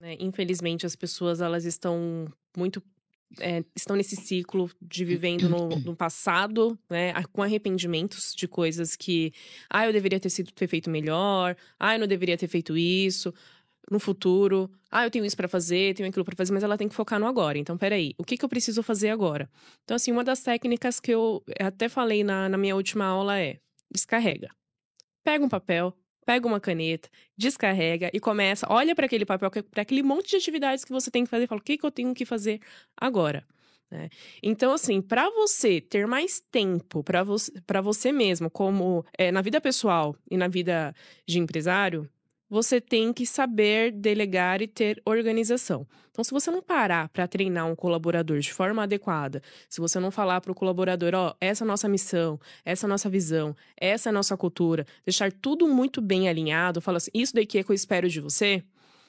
né. Infelizmente, as pessoas elas estão muito estão nesse ciclo de vivendo no passado, né, com arrependimentos de coisas que: "Ah, eu deveria ter feito melhor. Ah, eu não deveria ter feito isso". No futuro: "Ah, eu tenho isso pra fazer, tenho aquilo pra fazer", mas ela tem que focar no agora. Então, espera aí, o que que eu preciso fazer agora? Então, assim, uma das técnicas que eu até falei na minha última aula é: descarrega. Pega um papel, pega uma caneta, descarrega e começa olha para aquele papel, para aquele monte de atividades que você tem que fazer e fala: "O que que eu tenho que fazer agora?", né. Então, assim, para você ter mais tempo para você mesmo, como, na vida pessoal e na vida de empresário, você tem que saber delegar e ter organização. Então, se você não parar para treinar um colaborador de forma adequada, se você não falar para o colaborador: "Ó, essa é a nossa missão, essa é a nossa visão, essa é a nossa cultura", deixar tudo muito bem alinhado, fala assim: "Isso daqui é que eu espero de você",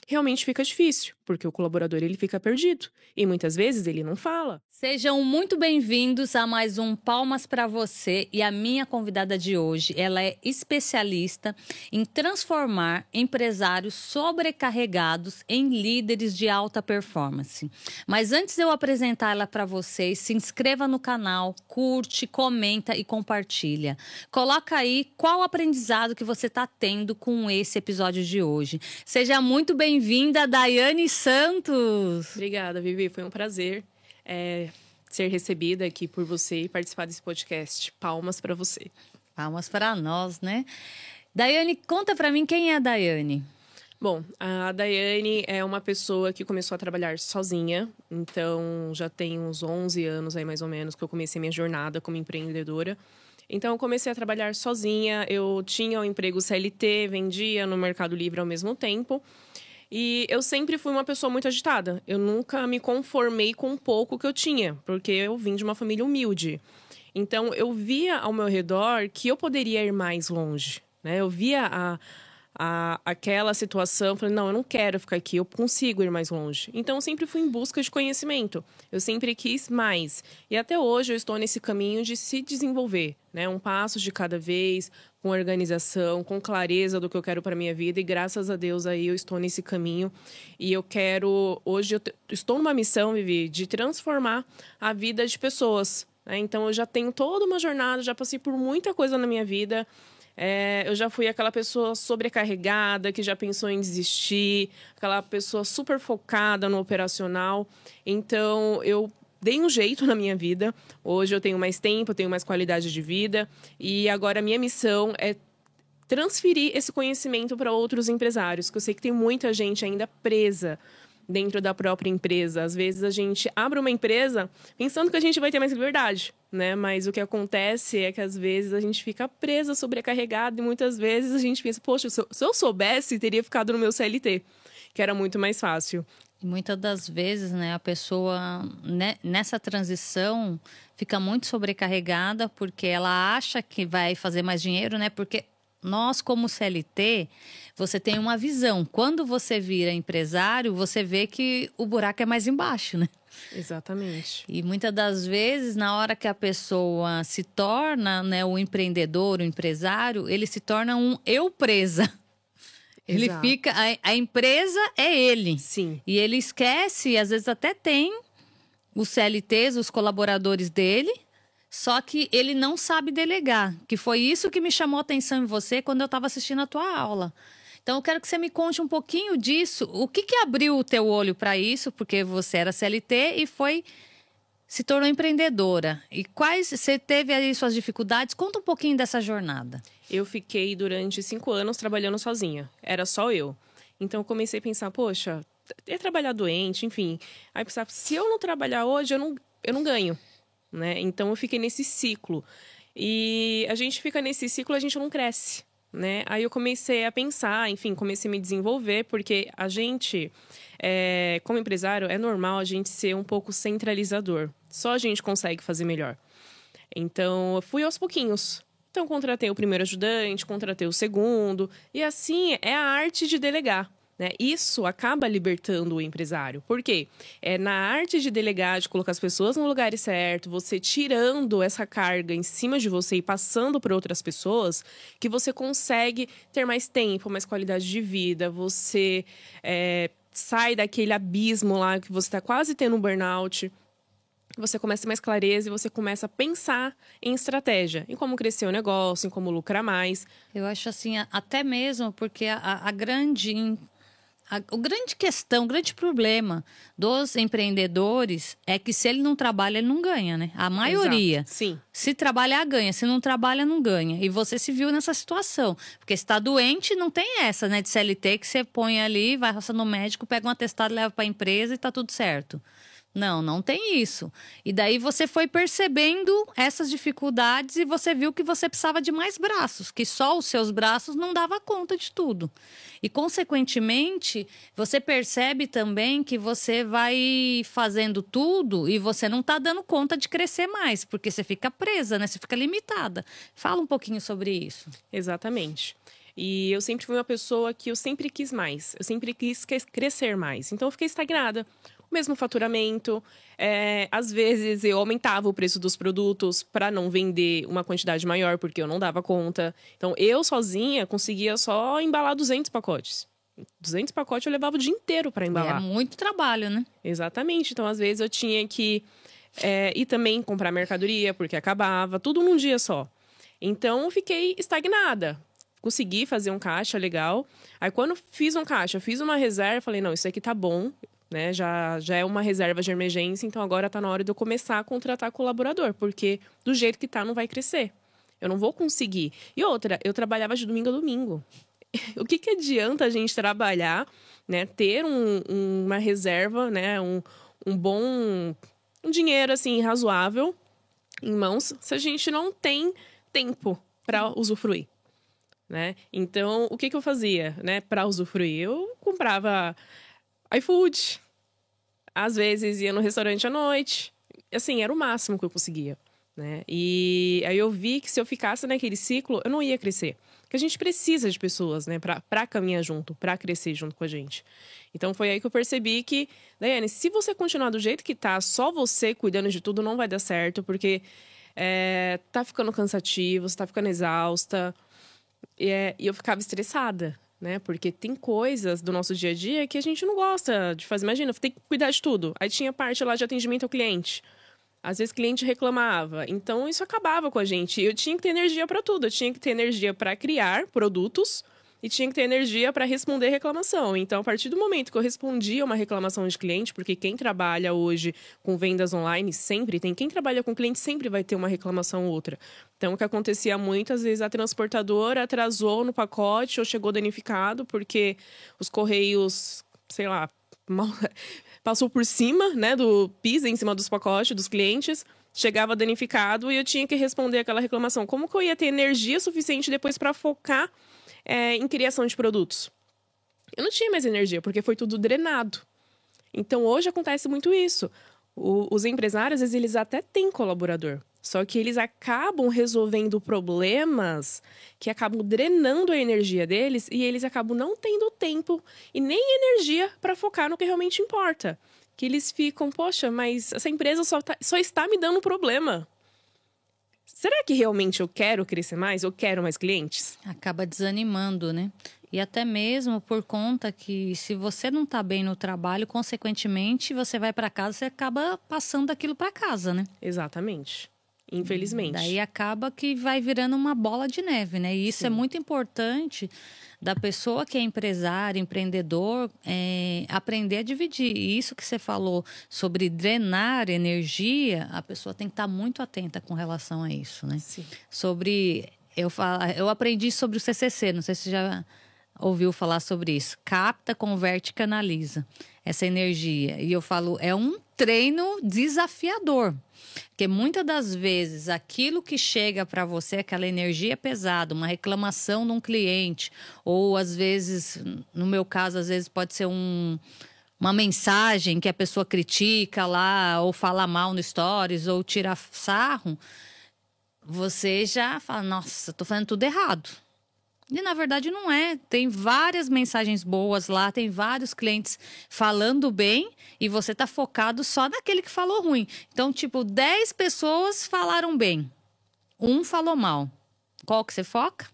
realmente fica difícil, porque o colaborador ele fica perdido e muitas vezes ele não fala. Sejam muito bem-vindos a mais um Palmas para Você e a minha convidada de hoje, ela é especialista em transformar empresários sobrecarregados em líderes de alta performance. Mas antes de eu apresentar ela para vocês, se inscreva no canal, curte, comenta e compartilha. Coloca aí qual aprendizado que você está tendo com esse episódio de hoje. Seja muito bem-vinda, Daiane Santos! Obrigada, Vivi, foi um prazer, ser recebida aqui por você e participar desse podcast. Palmas para você. Palmas para nós, né? Daiane, conta para mim quem é a Daiane. Bom, a Daiane é uma pessoa que começou a trabalhar sozinha, então já tem uns 11 anos aí mais ou menos que eu comecei minha jornada como empreendedora. Então eu comecei a trabalhar sozinha, eu tinha o emprego CLT, vendia no Mercado Livre ao mesmo tempo. E eu sempre fui uma pessoa muito agitada. Eu nunca me conformei com o pouco que eu tinha, porque eu vim de uma família humilde. Então eu via ao meu redor que eu poderia ir mais longe, né? Eu via aquela situação, falei, não, eu não quero ficar aqui, eu consigo ir mais longe. Então eu sempre fui em busca de conhecimento, eu sempre quis mais. E até hoje eu estou nesse caminho de se desenvolver, né? Um passo de cada vez, com organização, com clareza do que eu quero para minha vida. E graças a Deus aí eu estou nesse caminho. E eu quero, hoje estou numa missão, Vivi, de transformar a vida de pessoas, né? Então eu já tenho toda uma jornada, já passei por muita coisa na minha vida. Eu já fui aquela pessoa sobrecarregada, que já pensou em desistir, aquela pessoa super focada no operacional. Então, eu dei um jeito na minha vida. Hoje eu tenho mais tempo, eu tenho mais qualidade de vida. E agora a minha missão é transferir esse conhecimento para outros empresários, que eu sei que tem muita gente ainda presa dentro da própria empresa. Às vezes a gente abre uma empresa pensando que a gente vai ter mais liberdade, né? Mas o que acontece é que às vezes a gente fica presa, sobrecarregada e muitas vezes a gente pensa, poxa, se eu soubesse, teria ficado no meu CLT, que era muito mais fácil. E muitas das vezes, né, a pessoa nessa transição fica muito sobrecarregada porque ela acha que vai fazer mais dinheiro, né? Porque nós, como CLT, você tem uma visão. Quando você vira empresário, você vê que o buraco é mais embaixo, né? Exatamente. E muitas das vezes, na hora que a pessoa se torna, né, o empreendedor, o empresário, ele se torna um eu presa. Ele Exato. fica, a empresa é ele. Sim. E ele esquece, e às vezes até tem os CLTs, os colaboradores dele, só que ele não sabe delegar. Que foi isso que me chamou a atenção em você quando eu estava assistindo a tua aula. Então, eu quero que você me conte um pouquinho disso. O que abriu o teu olho para isso? Porque você era CLT e se tornou empreendedora. E quais você teve aí suas dificuldades? Conta um pouquinho dessa jornada. Eu fiquei durante 5 anos trabalhando sozinha. Era só eu. Então eu comecei a pensar, poxa, trabalhar doente, enfim. Aí eu pensava, se eu não trabalhar hoje, eu não ganho, né? Então eu fiquei nesse ciclo. E a gente fica nesse ciclo, a gente não cresce, né? Aí eu comecei a pensar, enfim, comecei a me desenvolver, porque a gente, como empresário, é normal a gente ser um pouco centralizador. Só a gente consegue fazer melhor. Então, eu fui aos pouquinhos. Então, contratei o primeiro ajudante, contratei o segundo. E assim, é a arte de delegar, né? Isso acaba libertando o empresário. Por quê? É na arte de delegar, de colocar as pessoas no lugar certo, você tirando essa carga em cima de você e passando para outras pessoas, que você consegue ter mais tempo, mais qualidade de vida, você sai daquele abismo lá que você está quase tendo um burnout. Você começa a ter mais clareza e você começa a pensar em estratégia, em como crescer o negócio, em como lucrar mais. Eu acho assim, até mesmo porque a grande questão, o grande problema dos empreendedores é que se ele não trabalha, ele não ganha, né? A maioria. Exato. Sim. Se trabalhar, ganha. Se não trabalha, não ganha. E você se viu nessa situação. Porque se está doente, não tem essa, né? De CLT que você põe ali, vai no médico, pega um atestado, leva para a empresa e tá tudo certo. Não, não tem isso. E daí você foi percebendo essas dificuldades e você viu que você precisava de mais braços, que só os seus braços não dava conta de tudo. E, consequentemente, você percebe também que você vai fazendo tudo e você não está dando conta de crescer mais, porque você fica presa, né? Você fica limitada. Fala um pouquinho sobre isso. Exatamente. E eu sempre fui uma pessoa que eu sempre quis mais. Eu sempre quis crescer mais. Então, eu fiquei estagnada. O mesmo faturamento. Às vezes, eu aumentava o preço dos produtos para não vender uma quantidade maior, porque eu não dava conta. Então, eu sozinha conseguia só embalar 200 pacotes. 200 pacotes eu levava o dia inteiro para embalar. É muito trabalho, né? Exatamente. Então, às vezes, eu tinha que ir também comprar mercadoria, porque acabava. Tudo num dia só. Então, eu fiquei estagnada. Consegui fazer um caixa legal. Aí, quando fiz um caixa, fiz uma reserva, falei, não, isso aqui tá bom. Né? Já é uma reserva de emergência, então agora está na hora de eu começar a contratar colaborador, porque do jeito que tá não vai crescer. Eu não vou conseguir. E outra, eu trabalhava de domingo a domingo. O que adianta a gente trabalhar, né? Ter uma reserva, né? Um dinheiro assim razoável em mãos, se a gente não tem tempo para usufruir, né? Então, o que eu fazia, né? Para usufruir, eu comprava iFood. Às vezes ia no restaurante à noite. Assim, era o máximo que eu conseguia, né? E aí eu vi que se eu ficasse naquele ciclo, eu não ia crescer. Porque a gente precisa de pessoas, né? Pra caminhar junto, pra crescer junto com a gente. Então foi aí que eu percebi que, Daiane, se você continuar do jeito que tá, só você cuidando de tudo, não vai dar certo. Porque tá ficando cansativo, você tá ficando exausta. E eu ficava estressada, né? Porque tem coisas do nosso dia a dia que a gente não gosta de fazer. Imagina, tem que cuidar de tudo. Aí tinha parte lá de atendimento ao cliente. Às vezes o cliente reclamava. Então isso acabava com a gente. Eu tinha que ter energia para tudo. Eu tinha que ter energia para criar produtos e tinha que ter energia para responder reclamação. Então, a partir do momento que eu respondia uma reclamação de cliente, porque quem trabalha hoje com vendas online sempre tem, quem trabalha com cliente sempre vai ter uma reclamação ou outra. Então, o que acontecia muitas vezes, a transportadora atrasou no pacote ou chegou danificado porque os correios, sei lá, passou por cima, né, pisa em cima dos pacotes dos clientes, chegava danificado e eu tinha que responder aquela reclamação. Como que eu ia ter energia suficiente depois para focar em criação de produtos? Eu não tinha mais energia, porque foi tudo drenado. Então, hoje acontece muito isso. Os empresários, às vezes, eles até têm colaborador. Só que eles acabam resolvendo problemas que acabam drenando a energia deles e eles acabam não tendo tempo e nem energia para focar no que realmente importa. Que eles ficam, poxa, mas essa empresa só está me dando problema. Será que realmente eu quero crescer mais? Eu quero mais clientes? Acaba desanimando, né? E até mesmo por conta que se você não está bem no trabalho, consequentemente, você vai para casa, você acaba passando aquilo para casa, né? Exatamente. Infelizmente. Daí acaba que vai virando uma bola de neve, né? E isso é muito importante da pessoa que é empresário, empreendedor, aprender a dividir. E isso que você falou sobre drenar energia, a pessoa tem que estar muito atenta com relação a isso, né? Sim. Eu aprendi sobre o CCC, não sei se você já ouviu falar sobre isso. Capta, converte, canaliza essa energia. E eu falo, é um treino desafiador. Porque muitas das vezes aquilo que chega para você, aquela energia pesada, uma reclamação de um cliente, ou às vezes, no meu caso, às vezes pode ser uma mensagem que a pessoa critica lá, ou fala mal no stories, ou tira sarro, você já fala, nossa, tô fazendo tudo errado. E na verdade não é. Tem várias mensagens boas lá, tem vários clientes falando bem e você tá focado só naquele que falou ruim. Então, tipo, 10 pessoas falaram bem, um falou mal. Qual que você foca?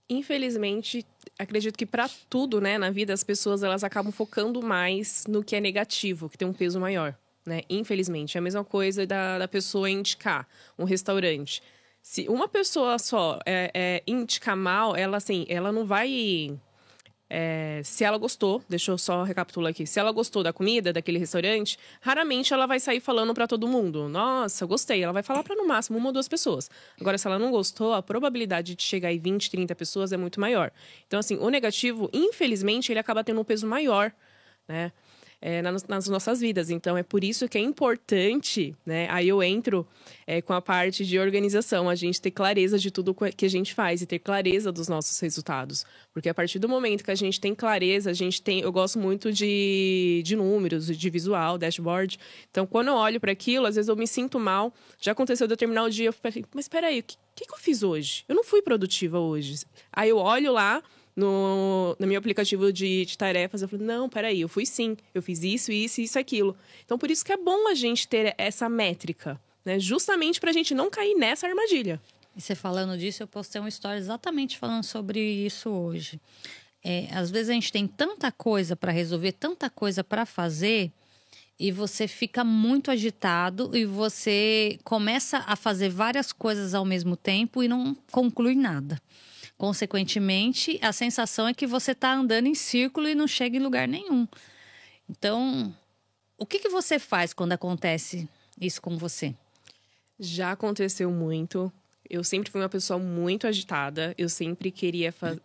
Infelizmente, acredito que para tudo, né, na vida, as pessoas elas acabam focando mais no que é negativo, que tem um peso maior, né? Infelizmente. É a mesma coisa da pessoa indicar um restaurante. Se uma pessoa só indicar mal, ela, assim, ela não vai... se ela gostou, deixa eu só recapitular aqui. Se ela gostou da comida daquele restaurante, raramente ela vai sair falando para todo mundo. Nossa, gostei. Ela vai falar para no máximo uma ou duas pessoas. Agora, se ela não gostou, a probabilidade de chegar em 20, 30 pessoas é muito maior. Então, assim, o negativo, infelizmente, ele acaba tendo um peso maior, né? Nas nossas vidas. Então, é por isso que é importante, né? Aí eu entro com a parte de organização, a gente ter clareza de tudo que a gente faz e ter clareza dos nossos resultados. Porque a partir do momento que a gente tem clareza, eu gosto muito de números, de visual, dashboard. Então, quando eu olho para aquilo, às vezes eu me sinto mal. Já aconteceu de eu terminar o dia, eu falei, mas espera aí, o que eu fiz hoje? Eu não fui produtiva hoje. Aí eu olho lá, no meu aplicativo de tarefas, eu falei, não, peraí, eu fui sim, eu fiz isso, isso e isso, aquilo. Então, por isso que é bom a gente ter essa métrica, né? Justamente pra gente não cair nessa armadilha. E você falando disso, eu postei uma história exatamente falando sobre isso hoje. Às vezes a gente tem tanta coisa para resolver, tanta coisa para fazer, e você fica muito agitado e você começa a fazer várias coisas ao mesmo tempo e não conclui nada. Consequentemente, a sensação é que você está andando em círculo e não chega em lugar nenhum. Então, o que você faz quando acontece isso com você? Já aconteceu muito. Eu sempre fui uma pessoa muito agitada. Eu sempre queria fazer...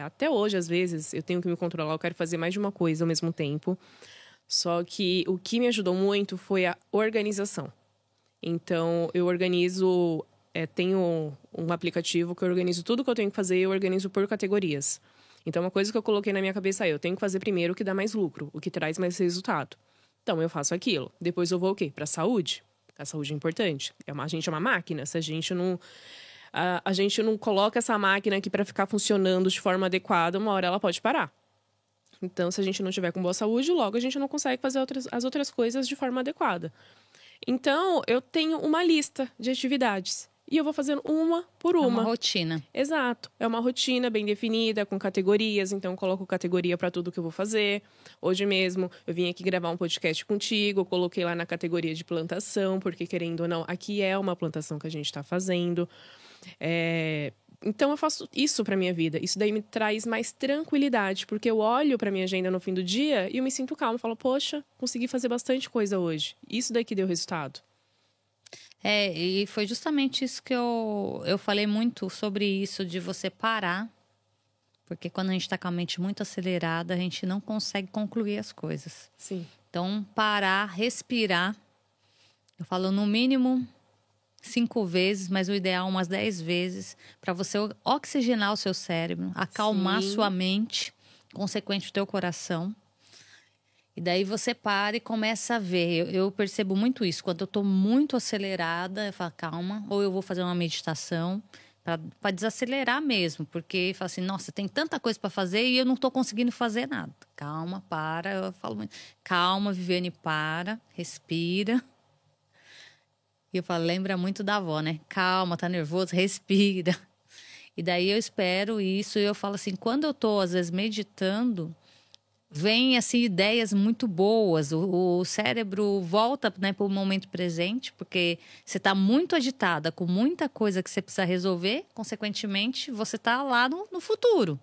Até hoje, às vezes, eu tenho que me controlar. Eu quero fazer mais de uma coisa ao mesmo tempo. Só que o que me ajudou muito foi a organização. Então, eu organizo... tenho um aplicativo que eu organizo tudo que eu tenho que fazer, eu organizo por categorias. Então, uma coisa que eu coloquei na minha cabeça eu tenho que fazer primeiro o que dá mais lucro, o que traz mais resultado. Então, eu faço aquilo. Depois eu vou o quê? Para a saúde. A saúde é importante. A gente é uma máquina. Se a gente não... A gente não coloca essa máquina aqui para ficar funcionando de forma adequada, uma hora ela pode parar. Então, se a gente não tiver com boa saúde, logo a gente não consegue fazer as outras coisas de forma adequada. Então, eu tenho uma lista de atividades. E eu vou fazendo uma por uma. É uma rotina. Exato. É uma rotina bem definida, com categorias. Então, eu coloco categoria para tudo que eu vou fazer. Hoje mesmo, eu vim aqui gravar um podcast contigo. Eu coloquei lá na categoria de plantação, porque, querendo ou não, aqui é uma plantação que a gente está fazendo. Então, eu faço isso para minha vida. Isso daí me traz mais tranquilidade, porque eu olho para minha agenda no fim do dia e eu me sinto calma. Eu falo, poxa, consegui fazer bastante coisa hoje. Isso daí que deu resultado. E foi justamente isso que eu falei muito sobre isso, de você parar. Porque quando a gente está com a mente muito acelerada, a gente não consegue concluir as coisas. Sim. Então, parar, respirar. Eu falo no mínimo 5 vezes, mas o ideal umas 10 vezes, para você oxigenar o seu cérebro, acalmar sua mente, consequente o teu coração. E daí você para e começa a ver. Eu percebo muito isso. Quando eu estou muito acelerada, eu falo, calma, ou eu vou fazer uma meditação para desacelerar mesmo, porque falo assim, nossa, tem tanta coisa para fazer e eu não estou conseguindo fazer nada. Calma, para. Eu falo muito, calma, Viviane, para, respira. E eu falo, lembra muito da avó, né? Calma, tá nervoso, respira. E daí eu espero isso e eu falo assim, quando eu tô, às vezes, meditando, vem, assim, ideias muito boas. O cérebro volta, né, para o momento presente, porque você tá muito agitada, com muita coisa que você precisa resolver, consequentemente, você tá lá no futuro.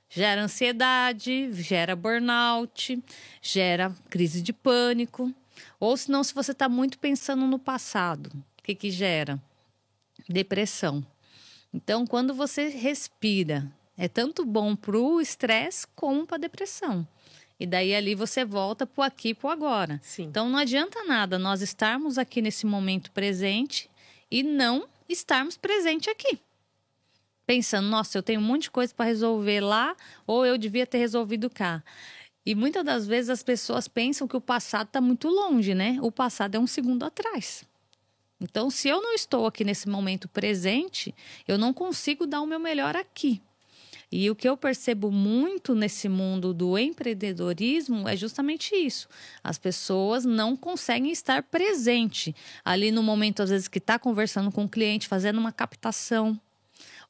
Gera ansiedade, gera burnout, gera crise de pânico. Ou senão, se você está muito pensando no passado, o que gera? Depressão. Então, quando você respira, é tanto bom para o estresse como para a depressão. E daí ali você volta para o aqui e para o agora. Sim. Então, não adianta nada nós estarmos aqui nesse momento presente e não estarmos presente aqui. Pensando, nossa, eu tenho um monte de coisa para resolver lá, ou eu devia ter resolvido cá. E muitas das vezes as pessoas pensam que o passado está muito longe, né? O passado é um segundo atrás. Então, se eu não estou aqui nesse momento presente, eu não consigo dar o meu melhor aqui. E o que eu percebo muito nesse mundo do empreendedorismo é justamente isso. As pessoas não conseguem estar presente ali no momento, às vezes, que está conversando com o cliente, fazendo uma captação,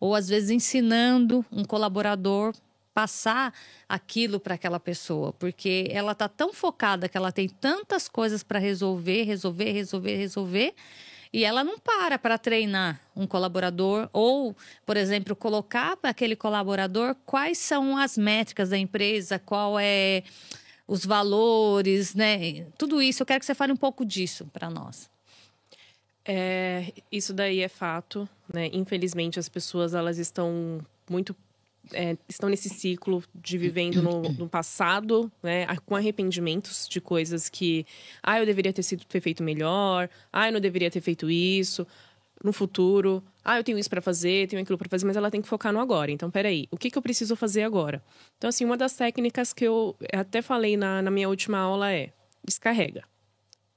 ou às vezes ensinando um colaborador passar aquilo para aquela pessoa, porque ela está tão focada que ela tem tantas coisas para resolver, e ela não para treinar um colaborador ou, por exemplo, colocar para aquele colaborador quais são as métricas da empresa, qual é os valores, né? Tudo isso, eu quero que você fale um pouco disso para nós. Isso daí é fato, né? Infelizmente, as pessoas elas estão muito estão nesse ciclo de vivendo no passado, né? Com arrependimentos de coisas que eu deveria ter feito melhor, eu não deveria ter feito isso. No futuro, eu tenho isso para fazer, tenho aquilo para fazer, mas ela tem que focar no agora. Então, peraí, o que eu preciso fazer agora? Então, assim, uma das técnicas que eu até falei na minha última aula é descarrega.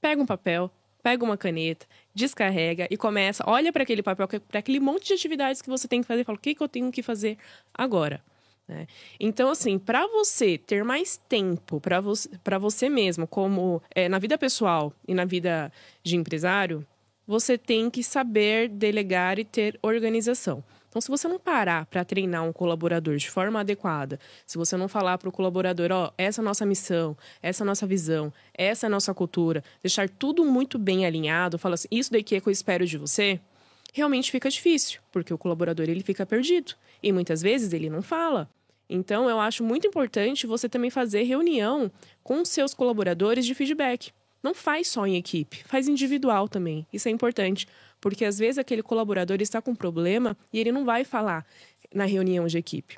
Pega um papel, pega uma caneta, descarrega e começa, olha para aquele papel, para aquele monte de atividades que você tem que fazer e fala, o que eu tenho que fazer agora? Né? Então, assim, para você ter mais tempo para você mesmo, como na vida pessoal e na vida de empresário, você tem que saber delegar e ter organização. Então, se você não parar para treinar um colaborador de forma adequada, se você não falar para o colaborador, essa é a nossa missão, essa é a nossa visão, essa é a nossa cultura, deixar tudo muito bem alinhado, fala assim, isso daqui é que eu espero de você, realmente fica difícil, porque o colaborador ele fica perdido. E muitas vezes ele não fala. Então, eu acho muito importante você também fazer reunião com os seus colaboradores de feedback. Não faz só em equipe, faz individual também. Isso é importante, porque às vezes aquele colaborador está com um problema e ele não vai falar na reunião de equipe.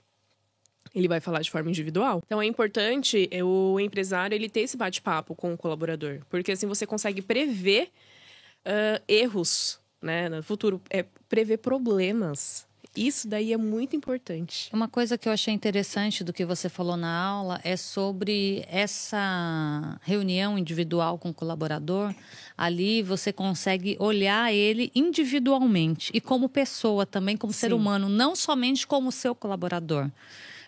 Ele vai falar de forma individual. Então é importante o empresário ele ter esse bate-papo com o colaborador, porque assim você consegue prever erros, né, no futuro, prever problemas. Isso daí é muito importante. Uma coisa que eu achei interessante do que você falou na aula é sobre essa reunião individual com o colaborador. Ali você consegue olhar ele individualmente e como pessoa também, como ser humano, não somente como seu colaborador.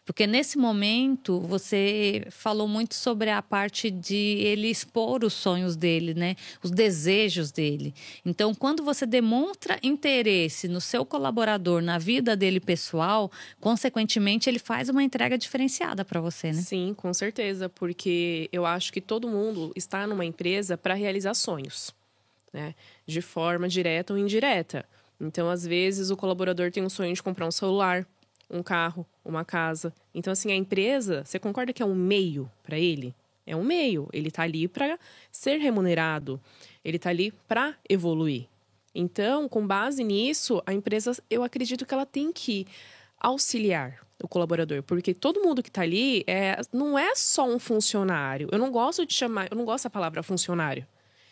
Porque nesse momento você falou muito sobre a parte de ele expor os sonhos dele, né? Os desejos dele. Então, quando você demonstra interesse no seu colaborador, na vida dele pessoal, consequentemente ele faz uma entrega diferenciada para você, né? Sim, com certeza, porque eu acho que todo mundo está numa empresa para realizar sonhos, né? De forma direta ou indireta. Então, às vezes, o colaborador tem um sonho de comprar um celular, um carro, uma casa. Então, assim, a empresa, você concorda que é um meio para ele? É um meio. Ele está ali para ser remunerado. Ele está ali para evoluir. Então, com base nisso, a empresa, eu acredito que ela tem que auxiliar o colaborador. Porque todo mundo que está ali não é só um funcionário. Eu não gosto da palavra funcionário.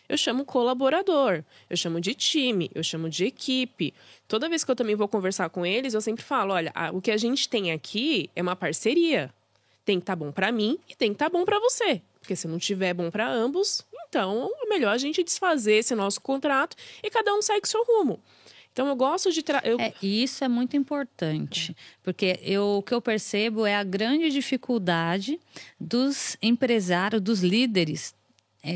Eu chamo colaborador, eu chamo de time, eu chamo de equipe. Toda vez que eu também vou conversar com eles, eu sempre falo, olha, o que a gente tem aqui é uma parceria. Tem que estar bom para mim e tem que estar bom para você. Porque se não tiver bom para ambos, então é melhor a gente desfazer esse nosso contrato e cada um segue o seu rumo. Então, eu gosto de... E isso é muito importante, porque o que eu percebo é a grande dificuldade dos empresários, dos líderes,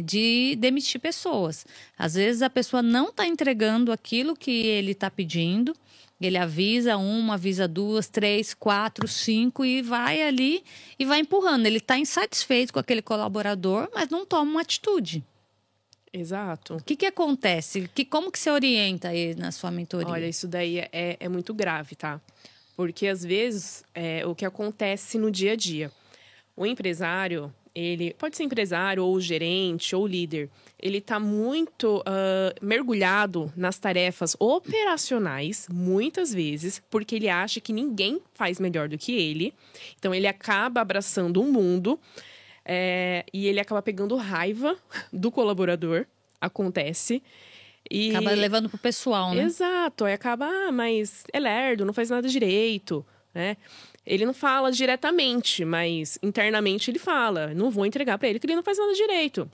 de demitir pessoas. Às vezes a pessoa não está entregando aquilo que ele está pedindo, ele avisa uma, avisa duas, três, quatro, cinco e vai ali e vai empurrando. Ele está insatisfeito com aquele colaborador, mas não toma uma atitude. Exato. O que acontece? Como que você orienta aí na sua mentoria? Olha, isso daí é muito grave, tá? Porque às vezes o que acontece no dia a dia. O empresário, ele pode ser empresário, ou gerente, ou líder. Ele está muito mergulhado nas tarefas operacionais, muitas vezes, porque ele acha que ninguém faz melhor do que ele. Então, ele acaba abraçando o mundo e ele acaba pegando raiva do colaborador. Acontece. E... acaba levando pro pessoal, né? Exato. Aí acaba, mas é lerdo, não faz nada direito, né? Ele não fala diretamente, mas internamente ele fala. Não vou entregar para ele que ele não faz nada direito.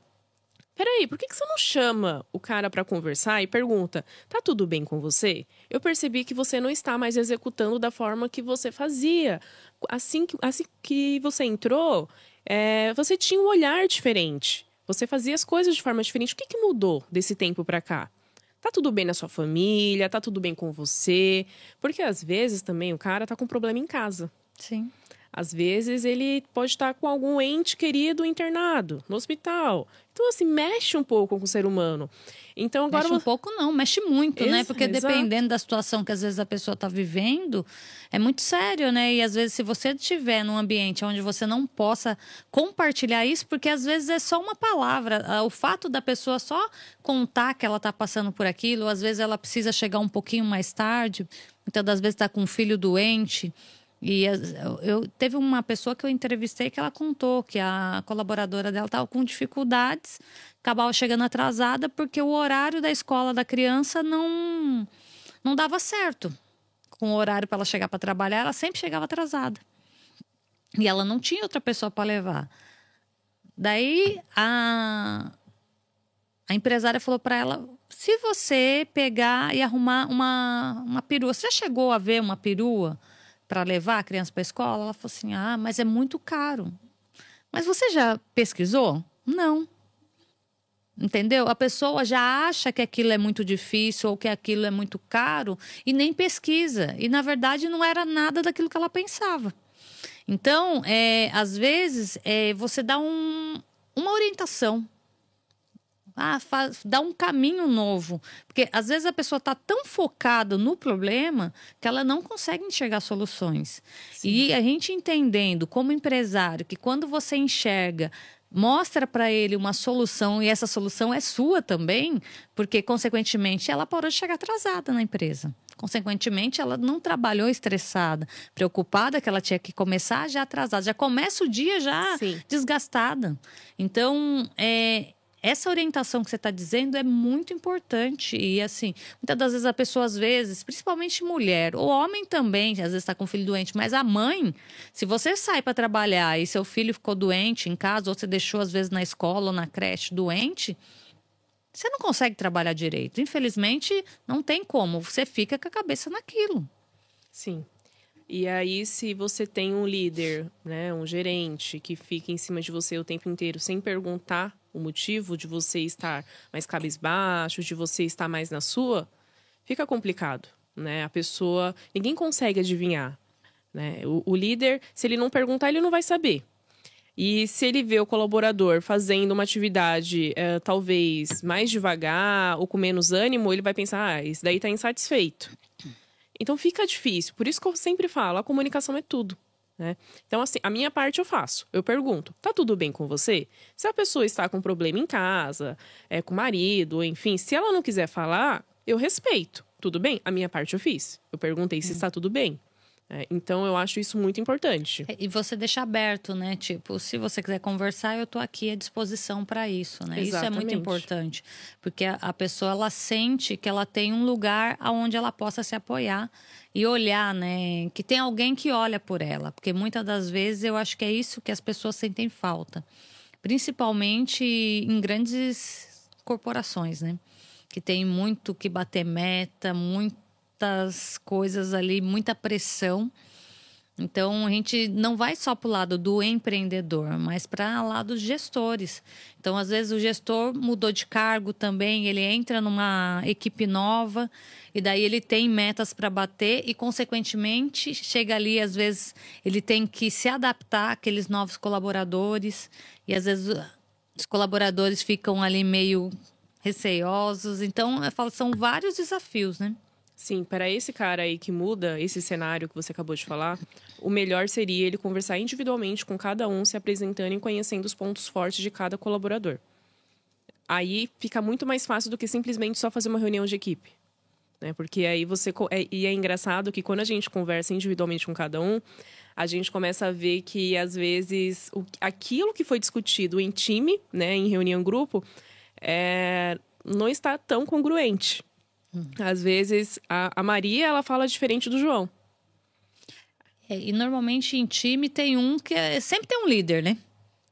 Peraí, por que você não chama o cara para conversar e pergunta, tá tudo bem com você? Eu percebi que você não está mais executando da forma que você fazia. Assim que você entrou, você tinha um olhar diferente. Você fazia as coisas de forma diferente. O que mudou desse tempo para cá? Tá tudo bem na sua família? Tá tudo bem com você? Porque às vezes também o cara tá com um problema em casa. Sim. Às vezes ele pode estar com algum ente querido internado no hospital. Então, assim, mexe um pouco com o ser humano. Então, agora... Mexe um pouco não, mexe muito, né? Porque Exato. dependendo da situação que às vezes a pessoa está vivendo, é muito sério, né? E às vezes se você estiver num ambiente onde você não possa compartilhar isso, porque às vezes é só uma palavra, o fato da pessoa só contar que ela está passando por aquilo, às vezes ela precisa chegar um pouquinho mais tarde, muitas das vezes está com um filho doente. E teve uma pessoa que eu entrevistei que ela contou que a colaboradora dela estava com dificuldades, acabava chegando atrasada porque o horário da escola da criança não dava certo. Com o horário para ela chegar para trabalhar, ela sempre chegava atrasada. E ela não tinha outra pessoa para levar. Daí a empresária falou para ela: se você pegar e arrumar uma perua, você já chegou a ver uma perua para levar a criança para a escola? Ela falou assim: ah, mas é muito caro. Mas você já pesquisou? Não. Entendeu? A pessoa já acha que aquilo é muito difícil ou que aquilo é muito caro e nem pesquisa. E, na verdade, não era nada daquilo que ela pensava. Então, às vezes, você dá uma orientação. Dá um caminho novo. Porque, às vezes, a pessoa está tão focada no problema que ela não consegue enxergar soluções. Sim. E a gente entendendo, como empresário, que quando você enxerga, mostra para ele uma solução e essa solução é sua também, porque, consequentemente, ela parou de chegar atrasada na empresa. Consequentemente, ela não trabalhou estressada, preocupada que ela tinha que começar já atrasada. Já começa o dia já Sim. desgastada. Então, essa orientação que você está dizendo é muito importante. E, assim, muitas das vezes a pessoa, às vezes, principalmente mulher, ou homem também, às vezes está com filho doente, mas a mãe, se você sai para trabalhar e seu filho ficou doente em casa, ou você deixou, às vezes, na escola ou na creche doente, você não consegue trabalhar direito. Infelizmente, não tem como. Você fica com a cabeça naquilo. Sim. E aí, se você tem um líder, né, um gerente, que fica em cima de você o tempo inteiro sem perguntar o motivo de você estar mais cabisbaixo, de você estar mais na sua, fica complicado, né? A pessoa... Ninguém consegue adivinhar, né? O líder, se ele não perguntar, ele não vai saber. E se ele vê o colaborador fazendo uma atividade talvez mais devagar ou com menos ânimo, ele vai pensar, esse daí está insatisfeito. Então fica difícil. Por isso que eu sempre falo, a comunicação é tudo. Né? Então, assim, a minha parte eu faço. Eu pergunto, tá tudo bem com você? Se a pessoa está com problema em casa, com o marido, enfim, se ela não quiser falar, eu respeito. Tudo bem? A minha parte eu fiz. Eu perguntei se está tudo bem. Então, eu acho isso muito importante. E você deixa aberto, né? Tipo, se você quiser conversar, eu tô aqui à disposição para isso, né? Exatamente. Isso é muito importante. Porque a pessoa, ela sente que ela tem um lugar onde ela possa se apoiar e olhar, né? Que tem alguém que olha por ela. Porque muitas das vezes eu acho que é isso que as pessoas sentem falta. Principalmente em grandes corporações, né? Que tem muito que bater meta, muitas coisas ali, muita pressão. Então, a gente não vai só para o lado do empreendedor, mas para o lado dos gestores. Então, às vezes, o gestor mudou de cargo também, ele entra numa equipe nova e daí ele tem metas para bater e, consequentemente, chega ali, às vezes, ele tem que se adaptar àqueles novos colaboradores e, às vezes, os colaboradores ficam ali meio receosos. Então, eu falo, são vários desafios, né? Sim, para esse cara aí que muda esse cenário que você acabou de falar, o melhor seria ele conversar individualmente com cada um, se apresentando e conhecendo os pontos fortes de cada colaborador. Aí fica muito mais fácil do que simplesmente só fazer uma reunião de equipe. Né? Porque aí E é engraçado que quando a gente conversa individualmente com cada um, a gente começa a ver que, às vezes, aquilo que foi discutido em time, né, em reunião em grupo, não está tão congruente. Às vezes, a Maria, ela fala diferente do João. E normalmente em time tem sempre tem um líder, né?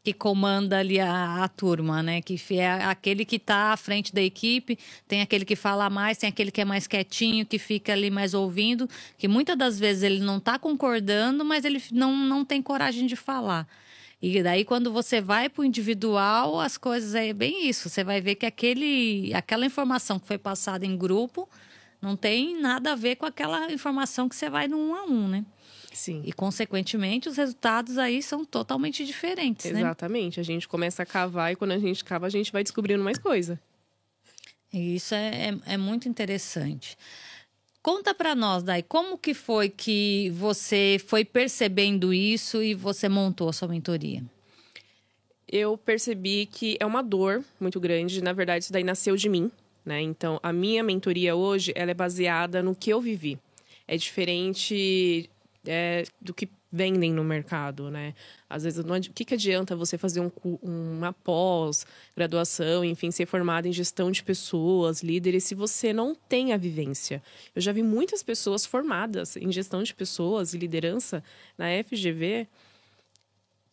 Que comanda ali a turma, né? Que é aquele que está à frente da equipe, tem aquele que fala mais, tem aquele que é mais quietinho, que fica ali mais ouvindo, que muitas das vezes ele não está concordando, mas ele não tem coragem de falar. E daí, quando você vai para o individual, as coisas é bem isso. Você vai ver que aquela informação que foi passada em grupo não tem nada a ver com aquela informação que você vai no 1 a 1, né? Sim. E, consequentemente, os resultados aí são totalmente diferentes, né? Exatamente. A gente começa a cavar e quando a gente cava, a gente vai descobrindo mais coisa. E isso é muito interessante. Conta para nós, Dai, como que foi que você foi percebendo isso e você montou a sua mentoria? Eu percebi que é uma dor muito grande. Na verdade, isso daí nasceu de mim, né? Então, a minha mentoria hoje, ela é baseada no que eu vivi. É diferente do que vendem no mercado, né? Às vezes, o que adianta você fazer uma pós-graduação, enfim, ser formado em gestão de pessoas, líderes, se você não tem a vivência? Eu já vi muitas pessoas formadas em gestão de pessoas e liderança na FGV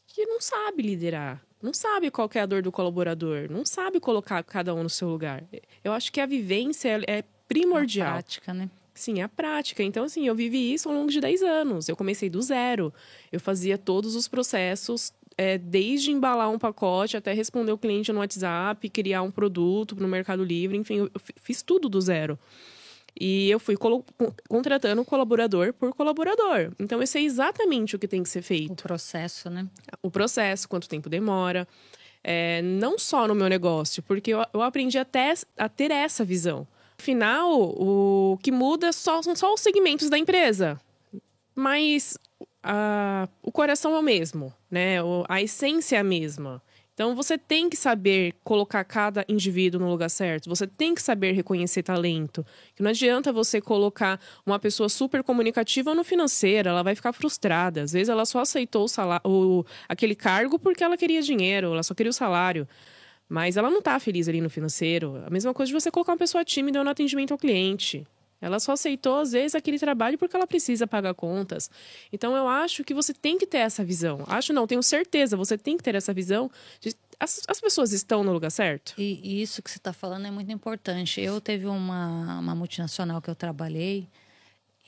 que não sabe liderar, não sabe qual que é a dor do colaborador, não sabe colocar cada um no seu lugar. Eu acho que a vivência é primordial. A prática, né? Sim, a prática. Então, assim, eu vivi isso ao longo de 10 anos. Eu comecei do zero. Eu fazia todos os processos, desde embalar um pacote até responder o cliente no WhatsApp, criar um produto no Mercado Livre. Enfim, eu fiz tudo do zero. E eu fui contratando colaborador por colaborador. Então, eu sei exatamente o que tem que ser feito. O processo, né? O processo, quanto tempo demora. Não só no meu negócio, porque eu aprendi até a ter essa visão. Afinal, o que muda são só os segmentos da empresa. Mas o coração é o mesmo, né? A essência é a mesma. Então, você tem que saber colocar cada indivíduo no lugar certo. Você tem que saber reconhecer talento. Que não adianta você colocar uma pessoa super comunicativa no financeiro. Ela vai ficar frustrada. Às vezes, ela só aceitou aquele cargo porque ela queria dinheiro. Ela só queria o salário. Mas ela não está feliz ali no financeiro. A mesma coisa de você colocar uma pessoa tímida no atendimento ao cliente. Ela só aceitou, às vezes, aquele trabalho porque ela precisa pagar contas. Então, eu acho que você tem que ter essa visão. Tenho certeza, você tem que ter essa visão de as pessoas estão no lugar certo. E isso que você está falando é muito importante. Eu teve uma multinacional que eu trabalhei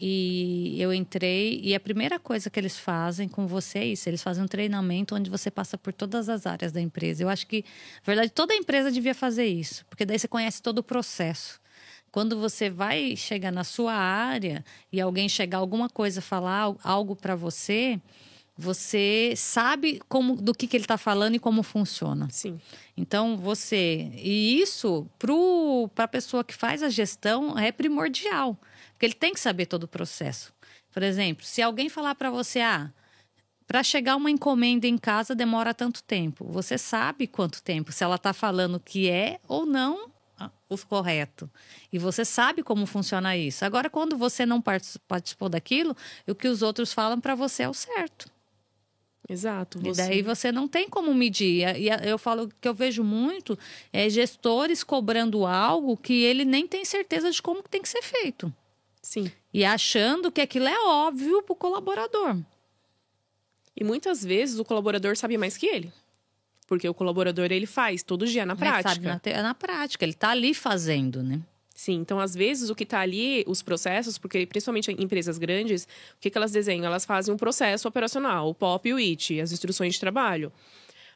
e eu entrei e a primeira coisa que eles fazem com você é isso. Eles fazem um treinamento onde você passa por todas as áreas da empresa. Eu acho que, na verdade, toda empresa devia fazer isso. Porque daí você conhece todo o processo. Quando você vai chegar na sua área e alguém chegar alguma coisa, falar algo para você, você sabe do que ele está falando e como funciona. Sim. Então, E isso, para a pessoa que faz a gestão, é primordial. Porque ele tem que saber todo o processo. Por exemplo, se alguém falar para você, para chegar uma encomenda em casa demora tanto tempo. Você sabe quanto tempo, se ela está falando que é ou não o correto. E você sabe como funciona isso. Agora, quando você não participou daquilo, o que os outros falam para você é o certo. Exato. E daí você não tem como medir. E eu falo que eu vejo muito gestores cobrando algo que ele nem tem certeza de como tem que ser feito. Sim. E achando que aquilo é óbvio para o colaborador. E muitas vezes o colaborador sabe mais que ele. Porque o colaborador, ele faz todo dia na prática. Sabe na prática, ele está ali fazendo, né? Sim, então às vezes o que está ali, os processos, porque principalmente em empresas grandes, o que elas desenham? Elas fazem um processo operacional, o POP e o IT, as instruções de trabalho.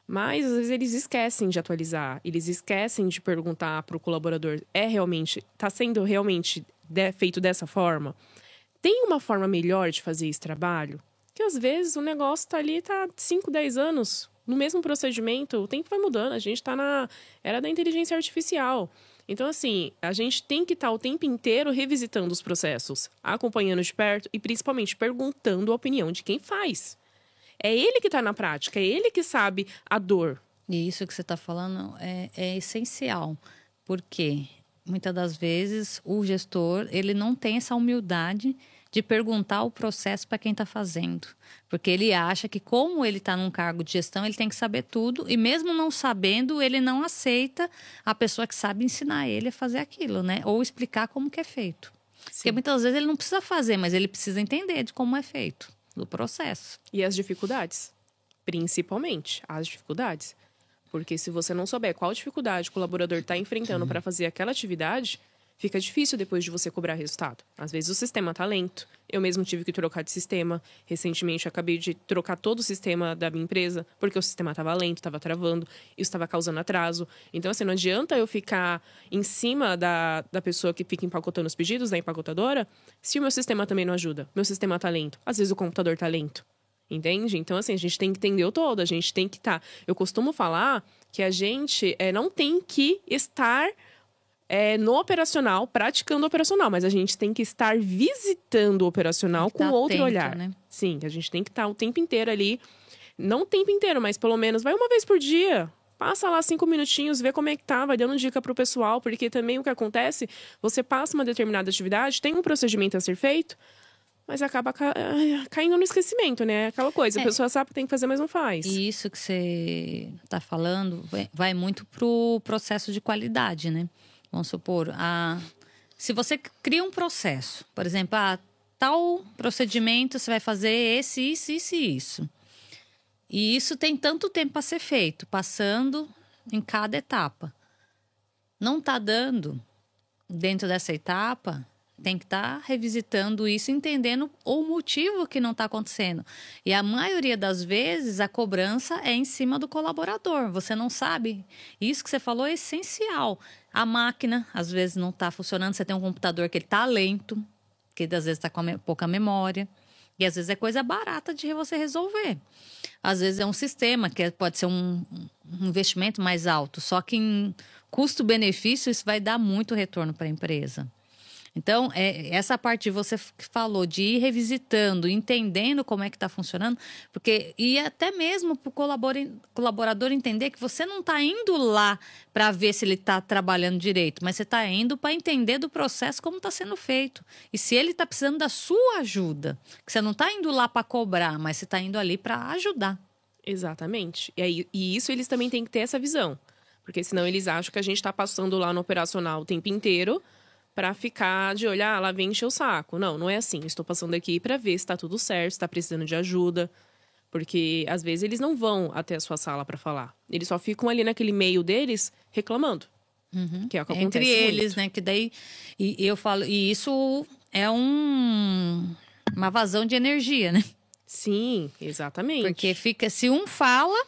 Mas às vezes eles esquecem de atualizar, eles esquecem de perguntar para o colaborador, está sendo realmente feito dessa forma? Tem uma forma melhor de fazer esse trabalho? Que às vezes o negócio está ali, está 5, 10 anos, no mesmo procedimento, o tempo vai mudando, a gente está na era da inteligência artificial. Então, assim, a gente tem que estar o tempo inteiro revisitando os processos, acompanhando de perto e principalmente perguntando a opinião de quem faz. É ele que está na prática, é ele que sabe a dor. E isso que você está falando é essencial, porque muitas das vezes o gestor ele não tem essa humildade de perguntar o processo para quem está fazendo. Porque ele acha que como ele está num cargo de gestão, ele tem que saber tudo. E mesmo não sabendo, ele não aceita a pessoa que sabe ensinar ele a fazer aquilo, né? Ou explicar como que é feito. Sim. Porque muitas vezes ele não precisa fazer, mas ele precisa entender de como é feito, do processo. E as dificuldades, principalmente as dificuldades. Porque se você não souber qual dificuldade o colaborador está enfrentando para fazer aquela atividade, fica difícil depois de você cobrar resultado. Às vezes o sistema tá lento. Eu mesmo tive que trocar de sistema. Recentemente, eu acabei de trocar todo o sistema da minha empresa, porque o sistema estava lento, estava travando, isso estava causando atraso. Então, assim, não adianta eu ficar em cima da pessoa que fica empacotando os pedidos, da empacotadora, se o meu sistema também não ajuda. Meu sistema tá lento. Às vezes o computador tá lento. Entende? Então, assim, a gente tem que entender o todo, a gente tem que estar... Eu costumo falar que a gente não tem que estar no operacional, praticando o operacional, mas a gente tem que estar visitando o operacional com outro olhar. Né? Sim, a gente tem que estar o tempo inteiro ali. Não o tempo inteiro, mas pelo menos vai uma vez por dia. Passa lá 5 minutinhos, vê como é que tá, vai dando dica pro pessoal, porque também o que acontece, você passa uma determinada atividade, tem um procedimento a ser feito, mas acaba caindo no esquecimento, né? Aquela coisa, a pessoa sabe que tem que fazer, mas não faz. E isso que você está falando vai muito pro processo de qualidade, né? Vamos supor, se você cria um processo, por exemplo, tal procedimento você vai fazer esse, isso, isso e isso. E isso tem tanto tempo a ser feito, passando em cada etapa. Não está dando dentro dessa etapa, tem que estar revisitando isso, entendendo o motivo que não está acontecendo. E a maioria das vezes, a cobrança é em cima do colaborador. Você não sabe. Isso que você falou é essencial. A máquina, às vezes, não está funcionando. Você tem um computador que ele está lento, que às vezes está com pouca memória. E às vezes é coisa barata de você resolver. Às vezes é um sistema que pode ser um investimento mais alto. Só que em custo-benefício, isso vai dar muito retorno para a empresa. Então, essa parte de você que falou, de ir revisitando, entendendo como é que está funcionando, e até mesmo para o colaborador entender que você não está indo lá para ver se ele está trabalhando direito, mas você está indo para entender do processo como está sendo feito. E se ele está precisando da sua ajuda, que você não está indo lá para cobrar, mas você está indo ali para ajudar. Exatamente. E isso eles também têm que ter essa visão. Porque senão eles acham que a gente está passando lá no operacional o tempo inteiro para ficar de olhar, lá vem encher o saco. Não, não é assim. Estou passando aqui para ver se está tudo certo, se está precisando de ajuda. Porque, às vezes, eles não vão até a sua sala para falar. Eles só ficam ali naquele meio deles reclamando. Uhum. Que é o que acontece entre eles, muito. né? Que daí... E eu falo... E isso é uma vazão de energia, né? Sim, exatamente. Porque se um fala...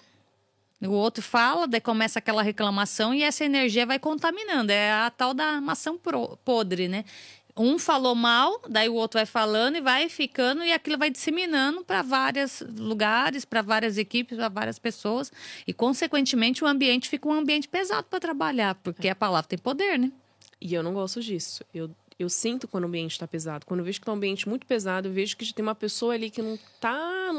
O outro fala, daí começa aquela reclamação e essa energia vai contaminando. É a tal da maçã podre, né? Um falou mal, daí o outro vai falando e vai ficando e aquilo vai disseminando para vários lugares, para várias equipes, para várias pessoas. E, consequentemente, o ambiente fica um ambiente pesado para trabalhar, porque a palavra tem poder, né? E eu não gosto disso. Eu sinto quando o ambiente está pesado. Quando eu vejo que está um ambiente muito pesado, eu vejo que tem uma pessoa ali que não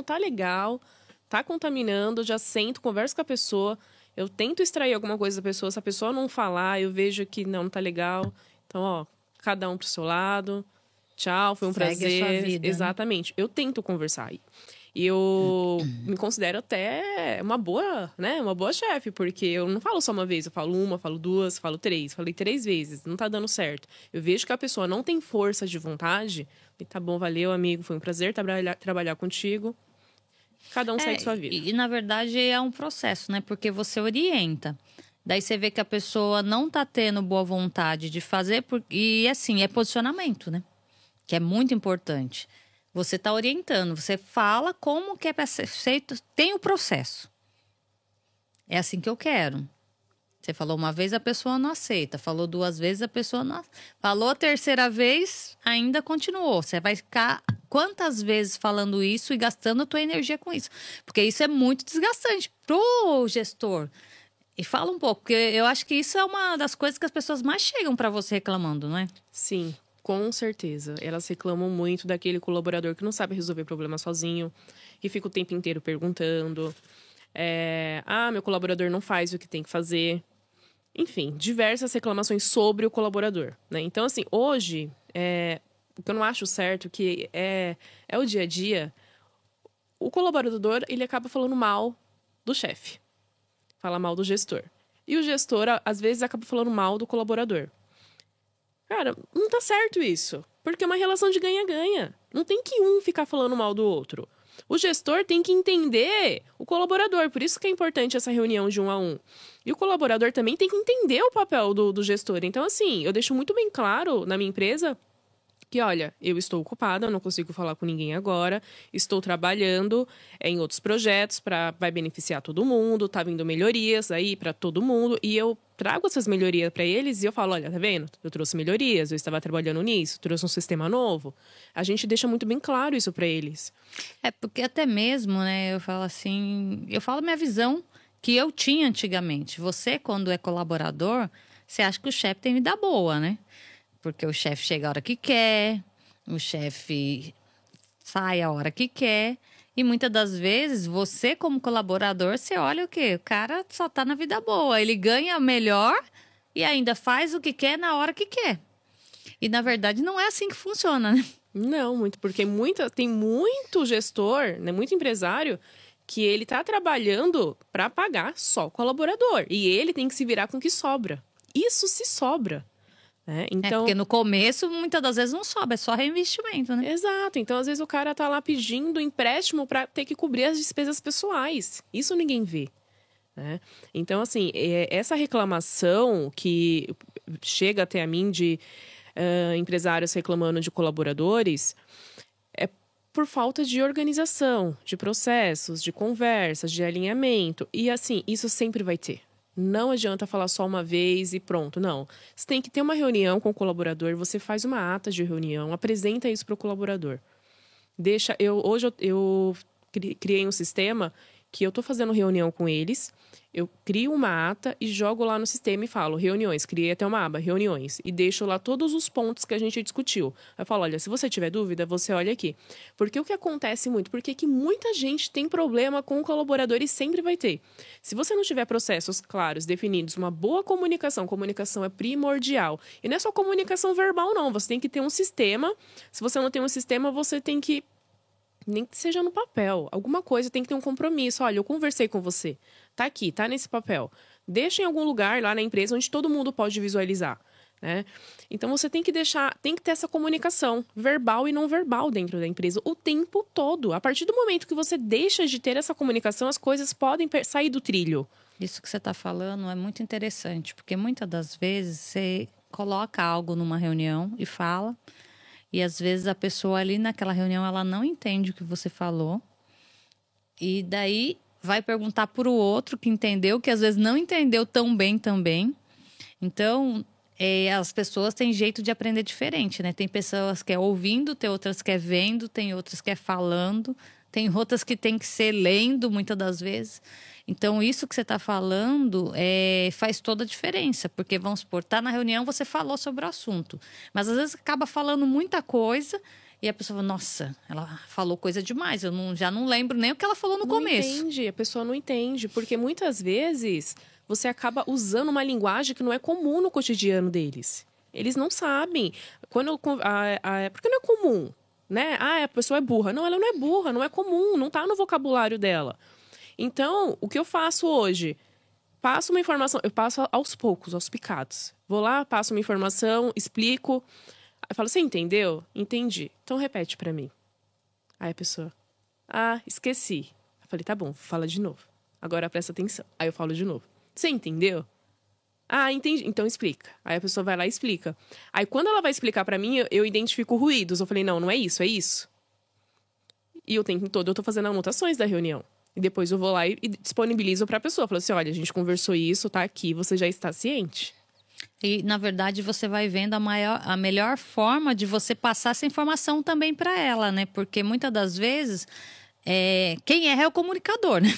tá legal, tá contaminando, eu já sento, converso com a pessoa, eu tento extrair alguma coisa da pessoa, se a pessoa não falar, eu vejo que não tá legal. Então, ó, cada um pro seu lado. Tchau, foi um prazer. Segue a sua vida, exatamente. Né? Eu tento conversar. E eu me considero até uma boa, né? Uma boa chefe, porque eu não falo só uma vez, eu falo uma, falo duas, falo três. Falei 3 vezes, não tá dando certo. Eu vejo que a pessoa não tem força de vontade. E tá bom, valeu, amigo, foi um prazer trabalhar contigo. Cada um segue sua vida. E, na verdade, é um processo, né? Porque você orienta. Daí você vê que a pessoa não tá tendo boa vontade de fazer. E, assim, é posicionamento, né? Que é muito importante. Você tá orientando. Você fala como que é para ser feito. Tem o processo. É assim que eu quero. Você falou uma vez, a pessoa não aceita. Falou 2 vezes, a pessoa não... Falou a 3ª vez, ainda continuou. Você vai ficar quantas vezes falando isso e gastando a tua energia com isso? Porque isso é muito desgastante pro gestor. E fala um pouco, porque eu acho que isso é uma das coisas que as pessoas mais chegam para você reclamando, não é? Sim, com certeza. Elas reclamam muito daquele colaborador que não sabe resolver problema sozinho, que fica o tempo inteiro perguntando. Meu colaborador não faz o que tem que fazer. Enfim, diversas reclamações sobre o colaborador, né? Então, assim, hoje, o que eu não acho certo, que é o dia a dia, o colaborador, ele acaba falando mal do chefe. Fala mal do gestor. E o gestor, às vezes, acaba falando mal do colaborador. Cara, não tá certo isso. Porque é uma relação de ganha-ganha. Não tem que um ficar falando mal do outro. O gestor tem que entender o colaborador, por isso que é importante essa reunião de 1 a 1. E o colaborador também tem que entender o papel do gestor. Então, assim, eu deixo muito bem claro na minha empresa que, olha, eu estou ocupada, não consigo falar com ninguém agora, estou trabalhando em outros projetos vai beneficiar todo mundo, tá vindo melhorias aí para todo mundo, e eu trago essas melhorias para eles e eu falo, olha, tá vendo? Eu trouxe melhorias, eu estava trabalhando nisso, trouxe um sistema novo. A gente deixa muito bem claro isso para eles. Porque até mesmo, né, eu falo assim, eu falo minha visão que eu tinha antigamente. Você, quando é colaborador, você acha que o chefe tem vida boa, né? Porque o chefe chega a hora que quer, o chefe sai a hora que quer. E muitas das vezes, você como colaborador, você olha o quê? O cara só tá na vida boa. Ele ganha melhor e ainda faz o que quer na hora que quer. E, na verdade, não é assim que funciona, né? Não, muito, porque tem muito gestor, né, muito empresário, que ele tá trabalhando para pagar só o colaborador. E ele tem que se virar com o que sobra. Isso se sobra. Então, porque no começo, muitas das vezes, não sobra, é só reinvestimento, né? Exato. Então, às vezes, o cara tá lá pedindo empréstimo para ter que cobrir as despesas pessoais. Isso ninguém vê. Né? Então, assim, essa reclamação que chega até a mim de empresários reclamando de colaboradores é por falta de organização, de processos, de conversas, de alinhamento. E, assim, isso sempre vai ter. Não adianta falar só uma vez e pronto, não. Você tem que ter uma reunião com o colaborador, você faz uma ata de reunião, apresenta isso para o colaborador. Hoje eu criei um sistema que eu estou fazendo reunião com eles, eu crio uma ata e jogo lá no sistema e falo reuniões, criei até uma aba, reuniões, e deixo lá todos os pontos que a gente discutiu. Eu falo, olha, se você tiver dúvida, você olha aqui. Porque o que acontece muito? Porque que muita gente tem problema com o colaborador e sempre vai ter. Se você não tiver processos claros, definidos, uma boa comunicação é primordial. E não é só comunicação verbal, não. Você tem que ter um sistema. Se você não tem um sistema, você tem que nem que seja no papel. Alguma coisa tem que ter um compromisso. Olha, eu conversei com você. Tá aqui, tá nesse papel. Deixa em algum lugar lá na empresa onde todo mundo pode visualizar. Né? Então você tem que ter essa comunicação verbal e não verbal dentro da empresa o tempo todo. A partir do momento que você deixa de ter essa comunicação, as coisas podem sair do trilho. Isso que você está falando é muito interessante, porque muitas das vezes você coloca algo numa reunião e fala. E às vezes a pessoa ali naquela reunião ela não entende o que você falou. E daí vai perguntar para o outro que entendeu, que às vezes não entendeu tão bem também. Então, as pessoas têm jeito de aprender diferente, né? Tem pessoas que é ouvindo, tem outras que é vendo, tem outras que é falando, tem outras que tem que ser lendo muitas das vezes. Então, isso que você está falando faz toda a diferença, porque, vamos supor, tá na reunião, você falou sobre o assunto, mas às vezes acaba falando muita coisa e a pessoa fala, nossa, ela falou coisa demais, já não lembro nem o que ela falou no começo. Não entende, a pessoa não entende, porque muitas vezes você acaba usando uma linguagem que não é comum no cotidiano deles. Eles não sabem. Porque não é comum, né? A pessoa é burra. Não, ela não é burra, não é comum, não está no vocabulário dela. Então, o que eu faço hoje? Passo uma informação, eu passo aos poucos, aos picados. Vou lá, passo uma informação, explico. Aí eu falo, você entendeu? Entendi. Então repete pra mim. Aí a pessoa, esqueci. Eu falei, tá bom, fala de novo. Agora presta atenção. Aí eu falo de novo. Você entendeu? Entendi. Então explica. Aí a pessoa vai lá e explica. Aí quando ela vai explicar pra mim, eu identifico ruídos. Eu falei, não é isso, é isso. E o tempo todo eu tô fazendo anotações da reunião. E depois eu vou lá e disponibilizo para a pessoa. Falo assim, olha, a gente conversou isso, tá aqui, você já está ciente. E, na verdade, você vai vendo a melhor forma de você passar essa informação também para ela, né? Porque muitas das vezes, quem é o comunicador, né?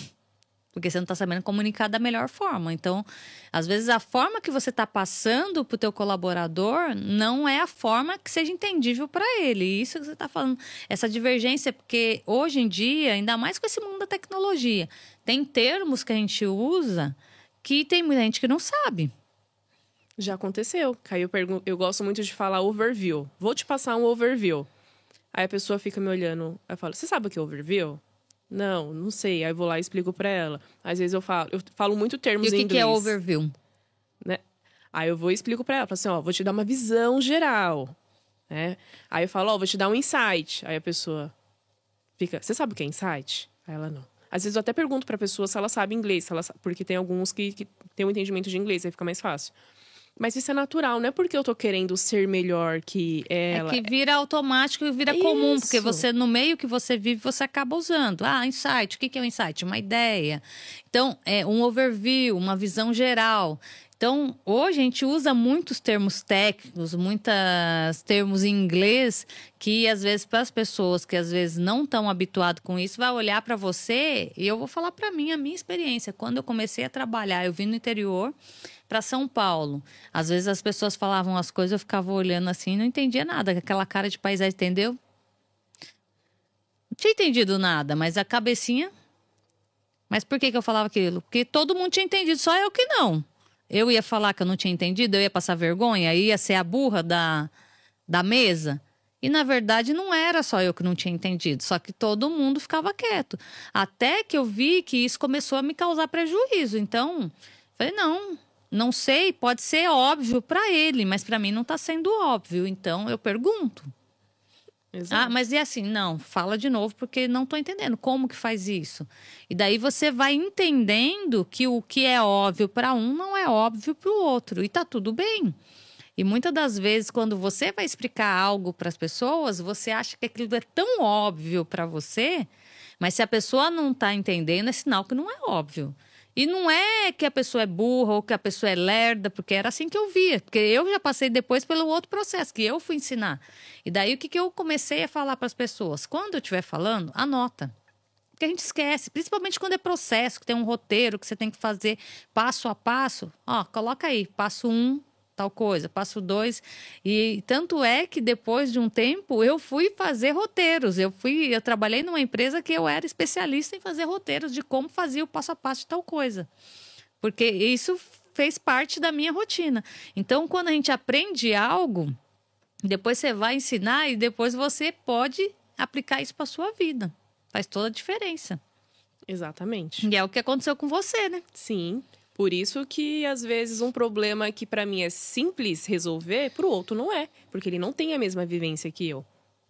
Porque você não está sabendo comunicar da melhor forma. Então, às vezes, a forma que você está passando para o teu colaborador não é a forma que seja entendível para ele. Isso que você está falando. Essa divergência, porque hoje em dia, ainda mais com esse mundo da tecnologia, tem termos que a gente usa que tem muita gente que não sabe. Já aconteceu. Aí eu gosto muito de falar overview. Vou te passar um overview. Aí a pessoa fica me olhando. Eu falo, você sabe o que é overview? Não sei. Aí eu vou lá e explico pra ela. Às vezes eu falo muito termos em inglês. E o que é overview? Né? Aí eu vou e explico pra ela. Falo assim, vou te dar uma visão geral. Né? Aí eu falo, vou te dar um insight. Aí a pessoa, fica, você sabe o que é insight? Aí ela, não. Às vezes eu até pergunto pra pessoa se ela sabe inglês, porque tem alguns que têm um entendimento de inglês, aí fica mais fácil. Mas isso é natural, não é porque eu tô querendo ser melhor que ela. É que vira automático e vira comum, porque você, no meio que você vive, você acaba usando. Ah, insight, o que é um insight? Uma ideia. Então, é um overview, uma visão geral. Então, hoje a gente usa muitos termos técnicos, muitos termos em inglês, que às vezes para as pessoas que às vezes não estão habituadas com isso, vai olhar para você, e eu vou falar para mim a minha experiência. Quando eu comecei a trabalhar, eu vim no interior para São Paulo. Às vezes as pessoas falavam as coisas, eu ficava olhando assim, não entendia nada, com aquela cara de paisagem, entendeu? Não tinha entendido nada, mas a cabecinha... Mas por que eu falava aquilo? Porque todo mundo tinha entendido, só eu que não. Eu ia falar que eu não tinha entendido, eu ia passar vergonha, ia ser a burra da mesa. E, na verdade, não era só eu que não tinha entendido, só que todo mundo ficava quieto. Até que eu vi que isso começou a me causar prejuízo. Então, falei, não sei, pode ser óbvio para ele, mas para mim não está sendo óbvio. Então, eu pergunto. Exato. Ah, mas e assim? Não, fala de novo, porque não estou entendendo. Como que faz isso? E daí você vai entendendo que o que é óbvio para um não é óbvio para o outro. E tá tudo bem. E muitas das vezes, quando você vai explicar algo para as pessoas, você acha que aquilo é tão óbvio para você, mas se a pessoa não está entendendo, é sinal que não é óbvio. E não é que a pessoa é burra ou que a pessoa é lerda, porque era assim que eu via. Porque eu já passei depois pelo outro processo, que eu fui ensinar. E daí o que eu comecei a falar para as pessoas? Quando eu estiver falando, anota. Porque a gente esquece, principalmente quando é processo, que tem um roteiro que você tem que fazer passo a passo. Ó, coloca aí, passo 1, tal coisa, passo 2. E tanto é que depois de um tempo eu fui fazer roteiros. Eu trabalhei numa empresa que eu era especialista em fazer roteiros de como fazia o passo a passo de tal coisa. Porque isso fez parte da minha rotina. Então, quando a gente aprende algo, depois você vai ensinar e depois você pode aplicar isso para sua vida. Faz toda a diferença. Exatamente. E é o que aconteceu com você, né? Sim. Por isso que, às vezes, um problema que para mim é simples resolver, para o outro não é. Porque ele não tem a mesma vivência que eu,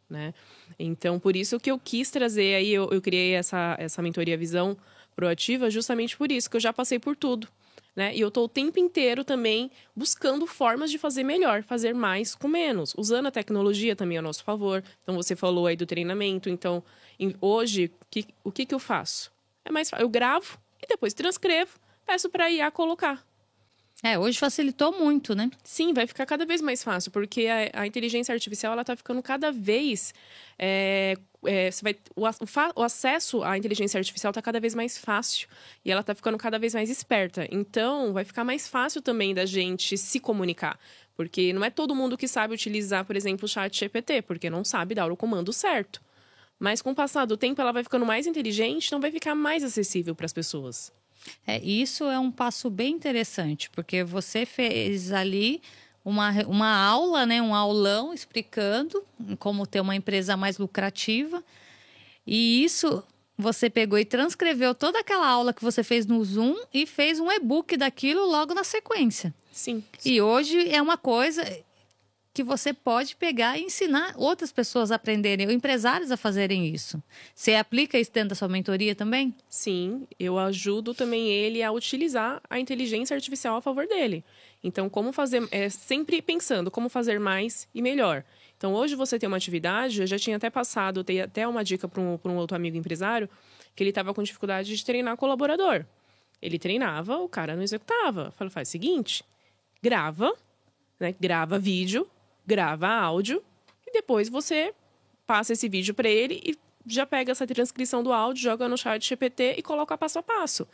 né? Então, por isso que eu quis trazer aí, eu criei essa mentoria Visão Proativa justamente por isso, que eu já passei por tudo, né? E eu tô o tempo inteiro também buscando formas de fazer melhor, fazer mais com menos. Usando a tecnologia também a nosso favor. Então, você falou aí do treinamento. Então, hoje, o que eu faço? É mais fácil. Eu gravo e depois transcrevo. Peço para a IA colocar. Hoje facilitou muito, né? Sim, vai ficar cada vez mais fácil, porque a inteligência artificial ela está ficando cada vez... o acesso à inteligência artificial está cada vez mais fácil e ela está ficando cada vez mais esperta. Então, vai ficar mais fácil também da gente se comunicar. Porque não é todo mundo que sabe utilizar, por exemplo, o chat GPT, porque não sabe dar o comando certo. Mas com o passar do tempo, ela vai ficando mais inteligente, então vai ficar mais acessível para as pessoas. Isso é um passo bem interessante, porque você fez ali uma aula, né, um aulão explicando como ter uma empresa mais lucrativa. E isso você pegou e transcreveu toda aquela aula que você fez no Zoom e fez um e-book daquilo logo na sequência. Sim. E hoje é uma coisa que você pode pegar e ensinar outras pessoas a aprenderem, ou empresários a fazerem isso. Você aplica isso dentro da sua mentoria também? Sim, eu ajudo também ele a utilizar a inteligência artificial a favor dele. Então, como fazer... sempre pensando como fazer mais e melhor. Então, hoje você tem uma atividade, eu já tinha até passado, dei até uma dica para um outro amigo empresário, que ele estava com dificuldade de treinar colaborador. Ele treinava, o cara não executava. Eu falei, faz o seguinte, grava, né? Grava vídeo, grava áudio e depois você passa esse vídeo para ele e já pega essa transcrição do áudio, joga no chat GPT e coloca passo a passo.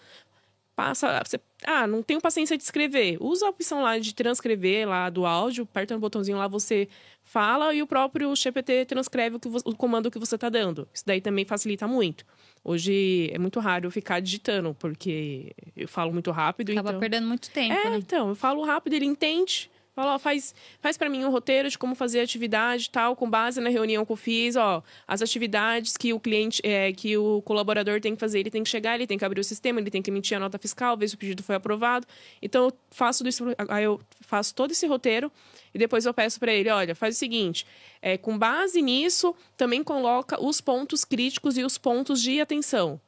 Não tenho paciência de escrever. Usa a opção lá de transcrever lá do áudio, aperta no botãozinho lá, você fala e o próprio GPT transcreve o comando que você está dando. Isso daí também facilita muito. Hoje é muito raro eu ficar digitando, porque eu falo muito rápido. Acaba perdendo muito tempo, né? Então, eu falo rápido, ele entende, Fala, ó, faz para mim um roteiro de como fazer a atividade tal, com base na reunião que eu fiz, ó, as atividades que o cliente, que o colaborador tem que fazer, ele tem que chegar, ele tem que abrir o sistema, ele tem que emitir a nota fiscal, ver se o pedido foi aprovado. Então, eu faço todo esse roteiro e depois eu peço para ele, olha, faz o seguinte, com base nisso, também coloca os pontos críticos e os pontos de atenção.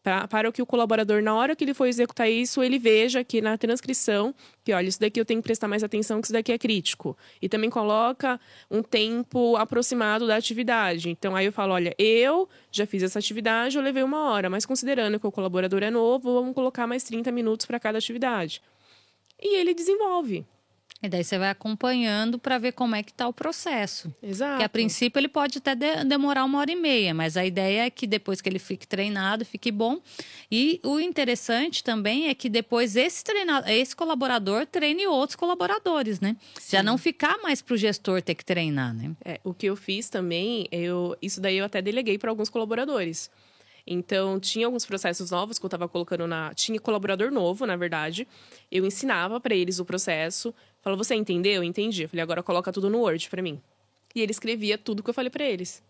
Para que o colaborador, na hora que ele for executar isso, ele veja aqui na transcrição que, olha, isso daqui eu tenho que prestar mais atenção, que isso daqui é crítico. E também coloca um tempo aproximado da atividade. Então, aí eu falo, olha, eu já fiz essa atividade, eu levei 1 hora, mas considerando que o colaborador é novo, vamos colocar mais 30 minutos para cada atividade. E ele desenvolve. E daí você vai acompanhando para ver como é que está o processo. Exato. Porque a princípio ele pode até demorar 1 hora e meia, mas a ideia é que depois que ele fique treinado, fique bom. E o interessante também é que depois esse colaborador treine outros colaboradores, né? Sim. Já não ficar mais para o gestor ter que treinar, né? O que eu fiz também, isso daí eu até deleguei para alguns colaboradores. Então, tinha alguns processos novos que eu estava colocando Tinha colaborador novo, na verdade. Eu ensinava para eles o processo. Falava, você entendeu? Eu entendi. Eu falei, agora coloca tudo no Word para mim. E ele escrevia tudo que eu falei para eles.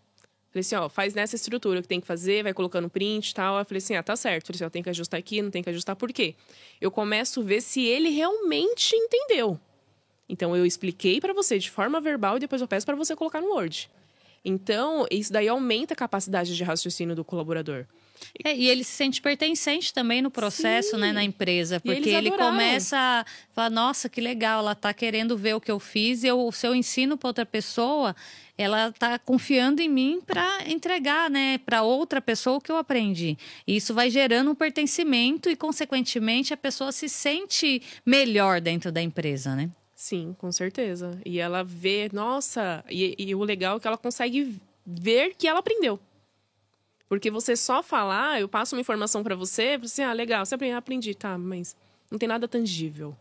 Falei assim, ó, faz nessa estrutura que tem que fazer, vai colocando print e tal. Eu falei assim, tá certo. Falei assim, ó, tem que ajustar aqui, não tem que ajustar. Por quê? Eu começo a ver se ele realmente entendeu. Então, eu expliquei para você de forma verbal e depois eu peço para você colocar no Word. Então, isso daí aumenta a capacidade de raciocínio do colaborador. E ele se sente pertencente também no processo, né, na empresa. Porque ele começa a falar, nossa, que legal, ela está querendo ver o que eu fiz. Se eu ensino para outra pessoa, ela está confiando em mim para entregar, né, para outra pessoa o que eu aprendi. E isso vai gerando um pertencimento e, consequentemente, a pessoa se sente melhor dentro da empresa, né? Sim, com certeza. E ela vê, nossa, e o legal é que ela consegue ver que ela aprendeu. Porque você só falar, eu passo uma informação para você assim, legal, você aprendi, tá, mas não tem nada tangível.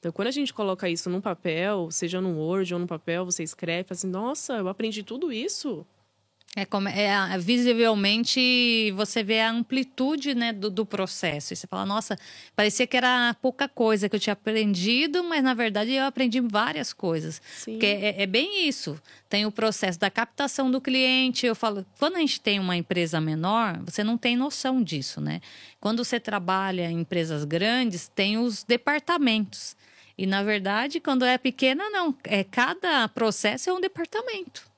Então, quando a gente coloca isso num papel, seja no Word ou no papel, você escreve, assim, nossa, eu aprendi tudo isso. Visivelmente você vê a amplitude, né, do processo. E você fala, nossa, parecia que era pouca coisa que eu tinha aprendido, mas na verdade eu aprendi várias coisas. Sim. Porque é bem isso. Tem o processo da captação do cliente. Eu falo, quando a gente tem uma empresa menor, você não tem noção disso, né? Quando você trabalha em empresas grandes, tem os departamentos. E na verdade, quando é pequena, não. Cada processo é um departamento.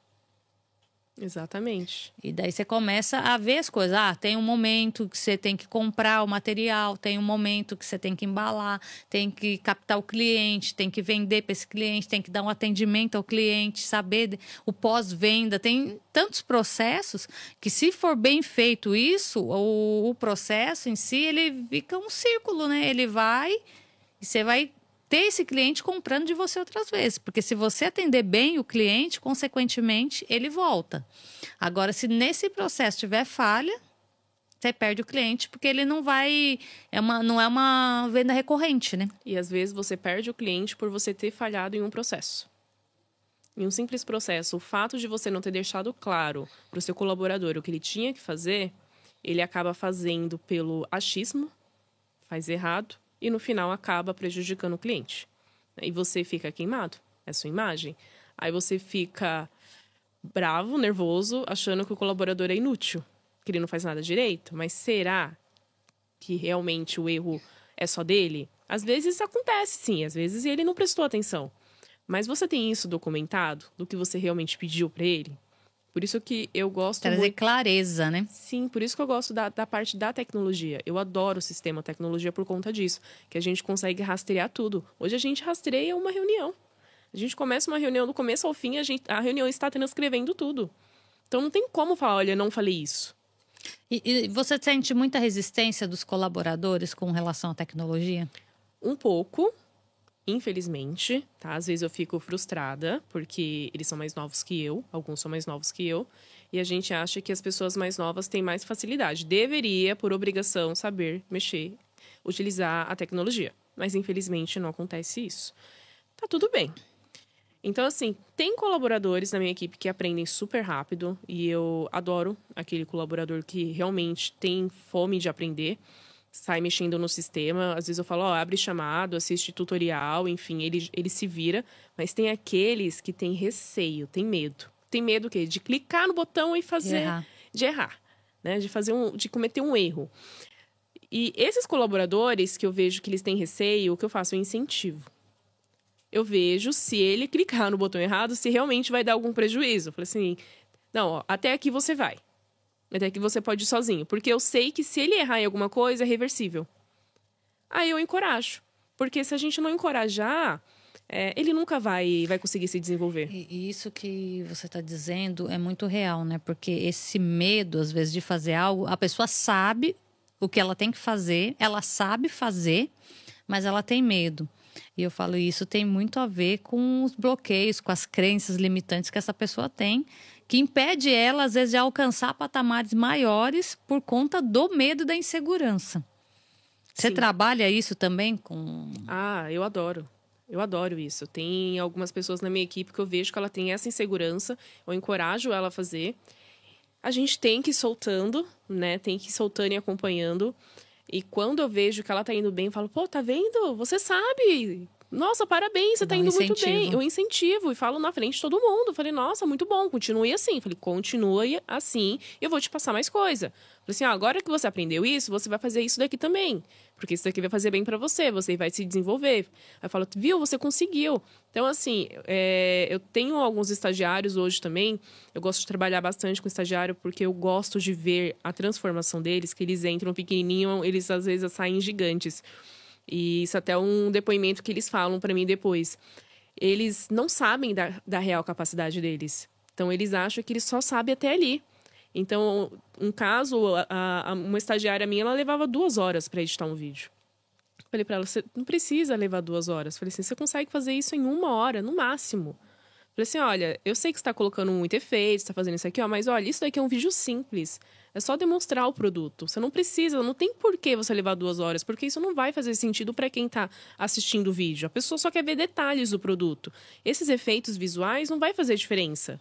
Exatamente. E daí você começa a ver as coisas. Tem um momento que você tem que comprar o material, tem um momento que você tem que embalar, tem que captar o cliente, tem que vender para esse cliente, tem que dar um atendimento ao cliente, saber o pós-venda. Tem tantos processos que, se for bem feito isso, o processo em si, ele fica um círculo, né? Ele vai e você vai ter esse cliente comprando de você outras vezes. Porque se você atender bem o cliente, consequentemente, ele volta. Agora, se nesse processo tiver falha, você perde o cliente, porque ele não vai... não é uma venda recorrente, né? E às vezes você perde o cliente por você ter falhado em um processo. Em um simples processo, o fato de você não ter deixado claro para o seu colaborador o que ele tinha que fazer, ele acaba fazendo pelo achismo, faz errado, e no final acaba prejudicando o cliente. E você fica queimado, é a sua imagem. Aí você fica bravo, nervoso, achando que o colaborador é inútil, que ele não faz nada direito. Mas será que realmente o erro é só dele? Às vezes acontece, sim. Às vezes ele não prestou atenção. Mas você tem isso documentado, do que você realmente pediu para ele? Por isso que eu gosto trazer clareza, né? Sim, por isso que eu gosto da parte da tecnologia. Eu adoro o sistema tecnologia por conta disso, que a gente consegue rastrear tudo. Hoje a gente rastreia uma reunião. A gente começa uma reunião do começo ao fim, a reunião está transcrevendo tudo. Então não tem como falar, olha, não falei isso. E você sente muita resistência dos colaboradores com relação à tecnologia? Um pouco, infelizmente, tá? Às vezes eu fico frustrada, porque eles são mais novos que eu, alguns são mais novos que eu, e a gente acha que as pessoas mais novas têm mais facilidade. Deveria, por obrigação, saber mexer, utilizar a tecnologia. Mas, infelizmente, não acontece isso. Tá tudo bem. Então, assim, tem colaboradores na minha equipe que aprendem super rápido, e eu adoro aquele colaborador que realmente tem fome de aprender. sai mexendo no sistema. Às vezes eu falo, abre chamado, assiste tutorial, enfim, ele se vira. Mas tem aqueles que têm receio, tem medo. Tem medo o quê? De clicar no botão e fazer... De errar, né? De cometer um erro. E esses colaboradores que eu vejo que eles têm receio, o que eu faço? Eu incentivo. Eu vejo se ele clicar no botão errado, se realmente vai dar algum prejuízo. Eu falei assim, não, ó, até aqui você vai. Até aqui você pode ir sozinho. Porque eu sei que se ele errar em alguma coisa, é reversível. Aí eu encorajo. Porque se a gente não encorajar, ele nunca vai conseguir se desenvolver. E isso que você está dizendo é muito real, né? Porque esse medo, às vezes, de fazer algo, a pessoa sabe o que ela tem que fazer, ela sabe fazer, mas ela tem medo. E eu falo, isso tem muito a ver com os bloqueios, com as crenças limitantes que essa pessoa tem, que impede ela, às vezes, de alcançar patamares maiores por conta do medo e da insegurança. Você trabalha isso também com... Ah, eu adoro. Eu adoro isso. Tem algumas pessoas na minha equipe que eu vejo que ela tem essa insegurança, eu encorajo ela a fazer. A gente tem que ir soltando, né? Tem que ir soltando e acompanhando. E quando eu vejo que ela tá indo bem, eu falo, pô, tá vendo? Você sabe. Nossa, parabéns, você tá indo muito bem. Eu incentivo e falo na frente de todo mundo. Falei, nossa, muito bom, continue assim. Falei, continue assim, eu vou te passar mais coisa. Falei assim, agora que você aprendeu isso, você vai fazer isso daqui também. Porque isso daqui vai fazer bem pra você vai se desenvolver. Aí eu falo, viu, você conseguiu. Então, assim, eu tenho alguns estagiários hoje também. Eu gosto de trabalhar bastante com estagiário porque eu gosto de ver a transformação deles, que eles entram pequenininho, eles às vezes saem gigantes. E isso até é um depoimento que eles falam para mim depois. Eles não sabem da real capacidade deles. Então, eles acham que eles só sabem até ali. Então, um caso, uma estagiária minha, ela levava 2 horas para editar um vídeo. Falei para ela, você não precisa levar 2 horas. Falei assim, você consegue fazer isso em 1 hora, no máximo. Falei assim, olha, eu sei que você está colocando muito efeito, você está fazendo isso aqui, ó, mas olha, isso daqui é um vídeo simples. É só demonstrar o produto. Você não precisa, não tem por que você levar 2 horas, porque isso não vai fazer sentido para quem está assistindo o vídeo. A pessoa só quer ver detalhes do produto. Esses efeitos visuais não vai fazer diferença.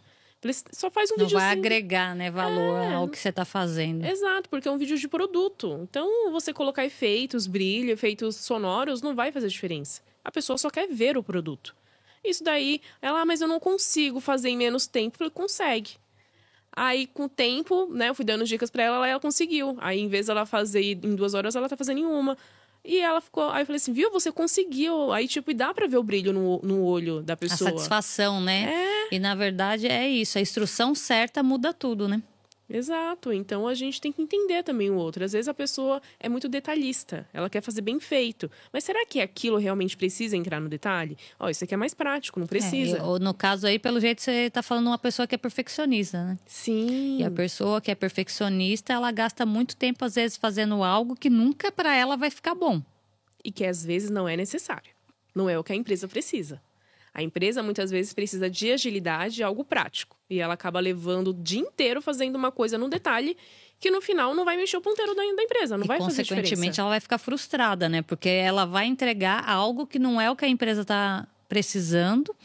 Só faz um vídeo. Não vai agregar, né, valor ao que você está fazendo. Exato, porque é um vídeo de produto. Então, você colocar efeitos, brilho, efeitos sonoros, não vai fazer diferença. A pessoa só quer ver o produto. Isso daí, ela, mas eu não consigo fazer em menos tempo. Eu falei, consegue. Aí, com o tempo, né, eu fui dando dicas pra ela, ela conseguiu. Aí, em vez dela fazer em 2 horas, ela tá fazendo em 1. E ela ficou... Aí eu falei assim, viu, você conseguiu. Aí, tipo, e dá pra ver o brilho no olho da pessoa. A satisfação, né? E, na verdade, é isso. A instrução certa muda tudo, né? Exato. Então, a gente tem que entender também o outro. Às vezes, a pessoa é muito detalhista. Ela quer fazer bem feito. Mas será que aquilo realmente precisa entrar no detalhe? Ó, isso aqui é mais prático, não precisa. No caso aí, pelo jeito, você tá falando uma pessoa que é perfeccionista, né? Sim. E a pessoa que é perfeccionista, ela gasta muito tempo, às vezes, fazendo algo que nunca para ela vai ficar bom. E que, às vezes, não é necessário. Não é o que a empresa precisa. A empresa, muitas vezes, precisa de agilidade, algo prático. E ela acaba levando o dia inteiro fazendo uma coisa no detalhe que, no final, não vai mexer o ponteiro da empresa. Não vai fazer diferença. Consequentemente, ela vai ficar frustrada, né? Porque ela vai entregar algo que não é o que a empresa está precisando,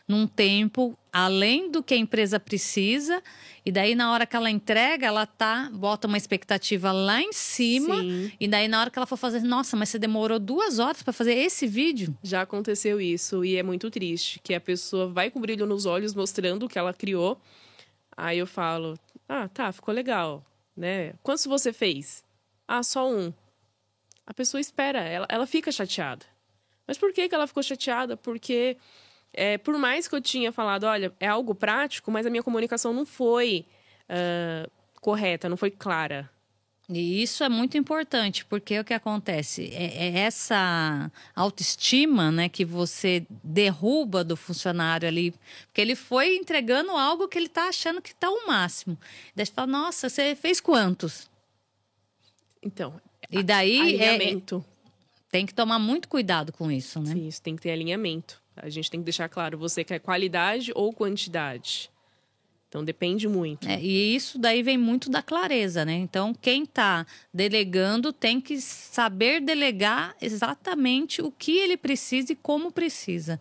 num tempo além do que a empresa precisa. E daí, na hora que ela entrega, ela bota uma expectativa lá em cima. Sim. E daí, na hora que ela for fazer, nossa, mas você demorou 2 horas para fazer esse vídeo? Já aconteceu isso e é muito triste, que a pessoa vai com brilho nos olhos mostrando o que ela criou. Aí eu falo, tá, ficou legal, né? Quantos você fez? Só 1. A pessoa espera, ela fica chateada. Mas por que ela ficou chateada? Porque... por mais que eu tinha falado, olha, é algo prático, mas a minha comunicação não foi correta, não foi clara. E isso é muito importante, porque o que acontece é essa autoestima, né, que você derruba do funcionário ali, porque ele foi entregando algo que ele está achando que está o máximo. Daí você fala, nossa, você fez quantos? Então, e daí alinhamento. Tem que tomar muito cuidado com isso, né? Sim, isso tem que ter alinhamento. A gente tem que deixar claro, você quer qualidade ou quantidade? Então, depende muito. E isso daí vem muito da clareza, né? Então, quem está delegando tem que saber delegar exatamente o que ele precisa e como precisa.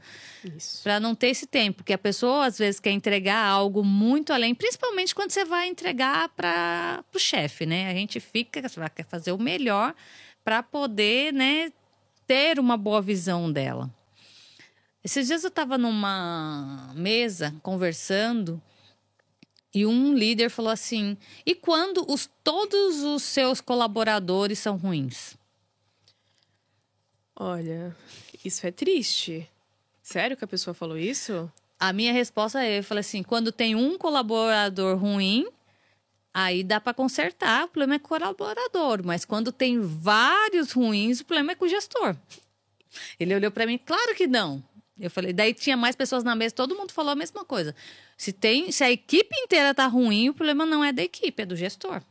Isso. Para não ter esse tempo. Porque a pessoa, às vezes, quer entregar algo muito além, principalmente quando você vai entregar para o chefe, né? A gente quer fazer o melhor para poder, né, ter uma boa visão dela. Esses dias eu estava numa mesa conversando e um líder falou assim: e quando todos os seus colaboradores são ruins? Olha, isso é triste. Sério que a pessoa falou isso? A minha resposta é, eu falei assim, quando tem um colaborador ruim, aí dá para consertar, o problema é com o colaborador. Mas quando tem vários ruins, o problema é com o gestor. Ele olhou para mim, claro que não. Eu falei, daí tinha mais pessoas na mesa, todo mundo falou a mesma coisa. Se a equipe inteira tá ruim, o problema não é da equipe, é do gestor.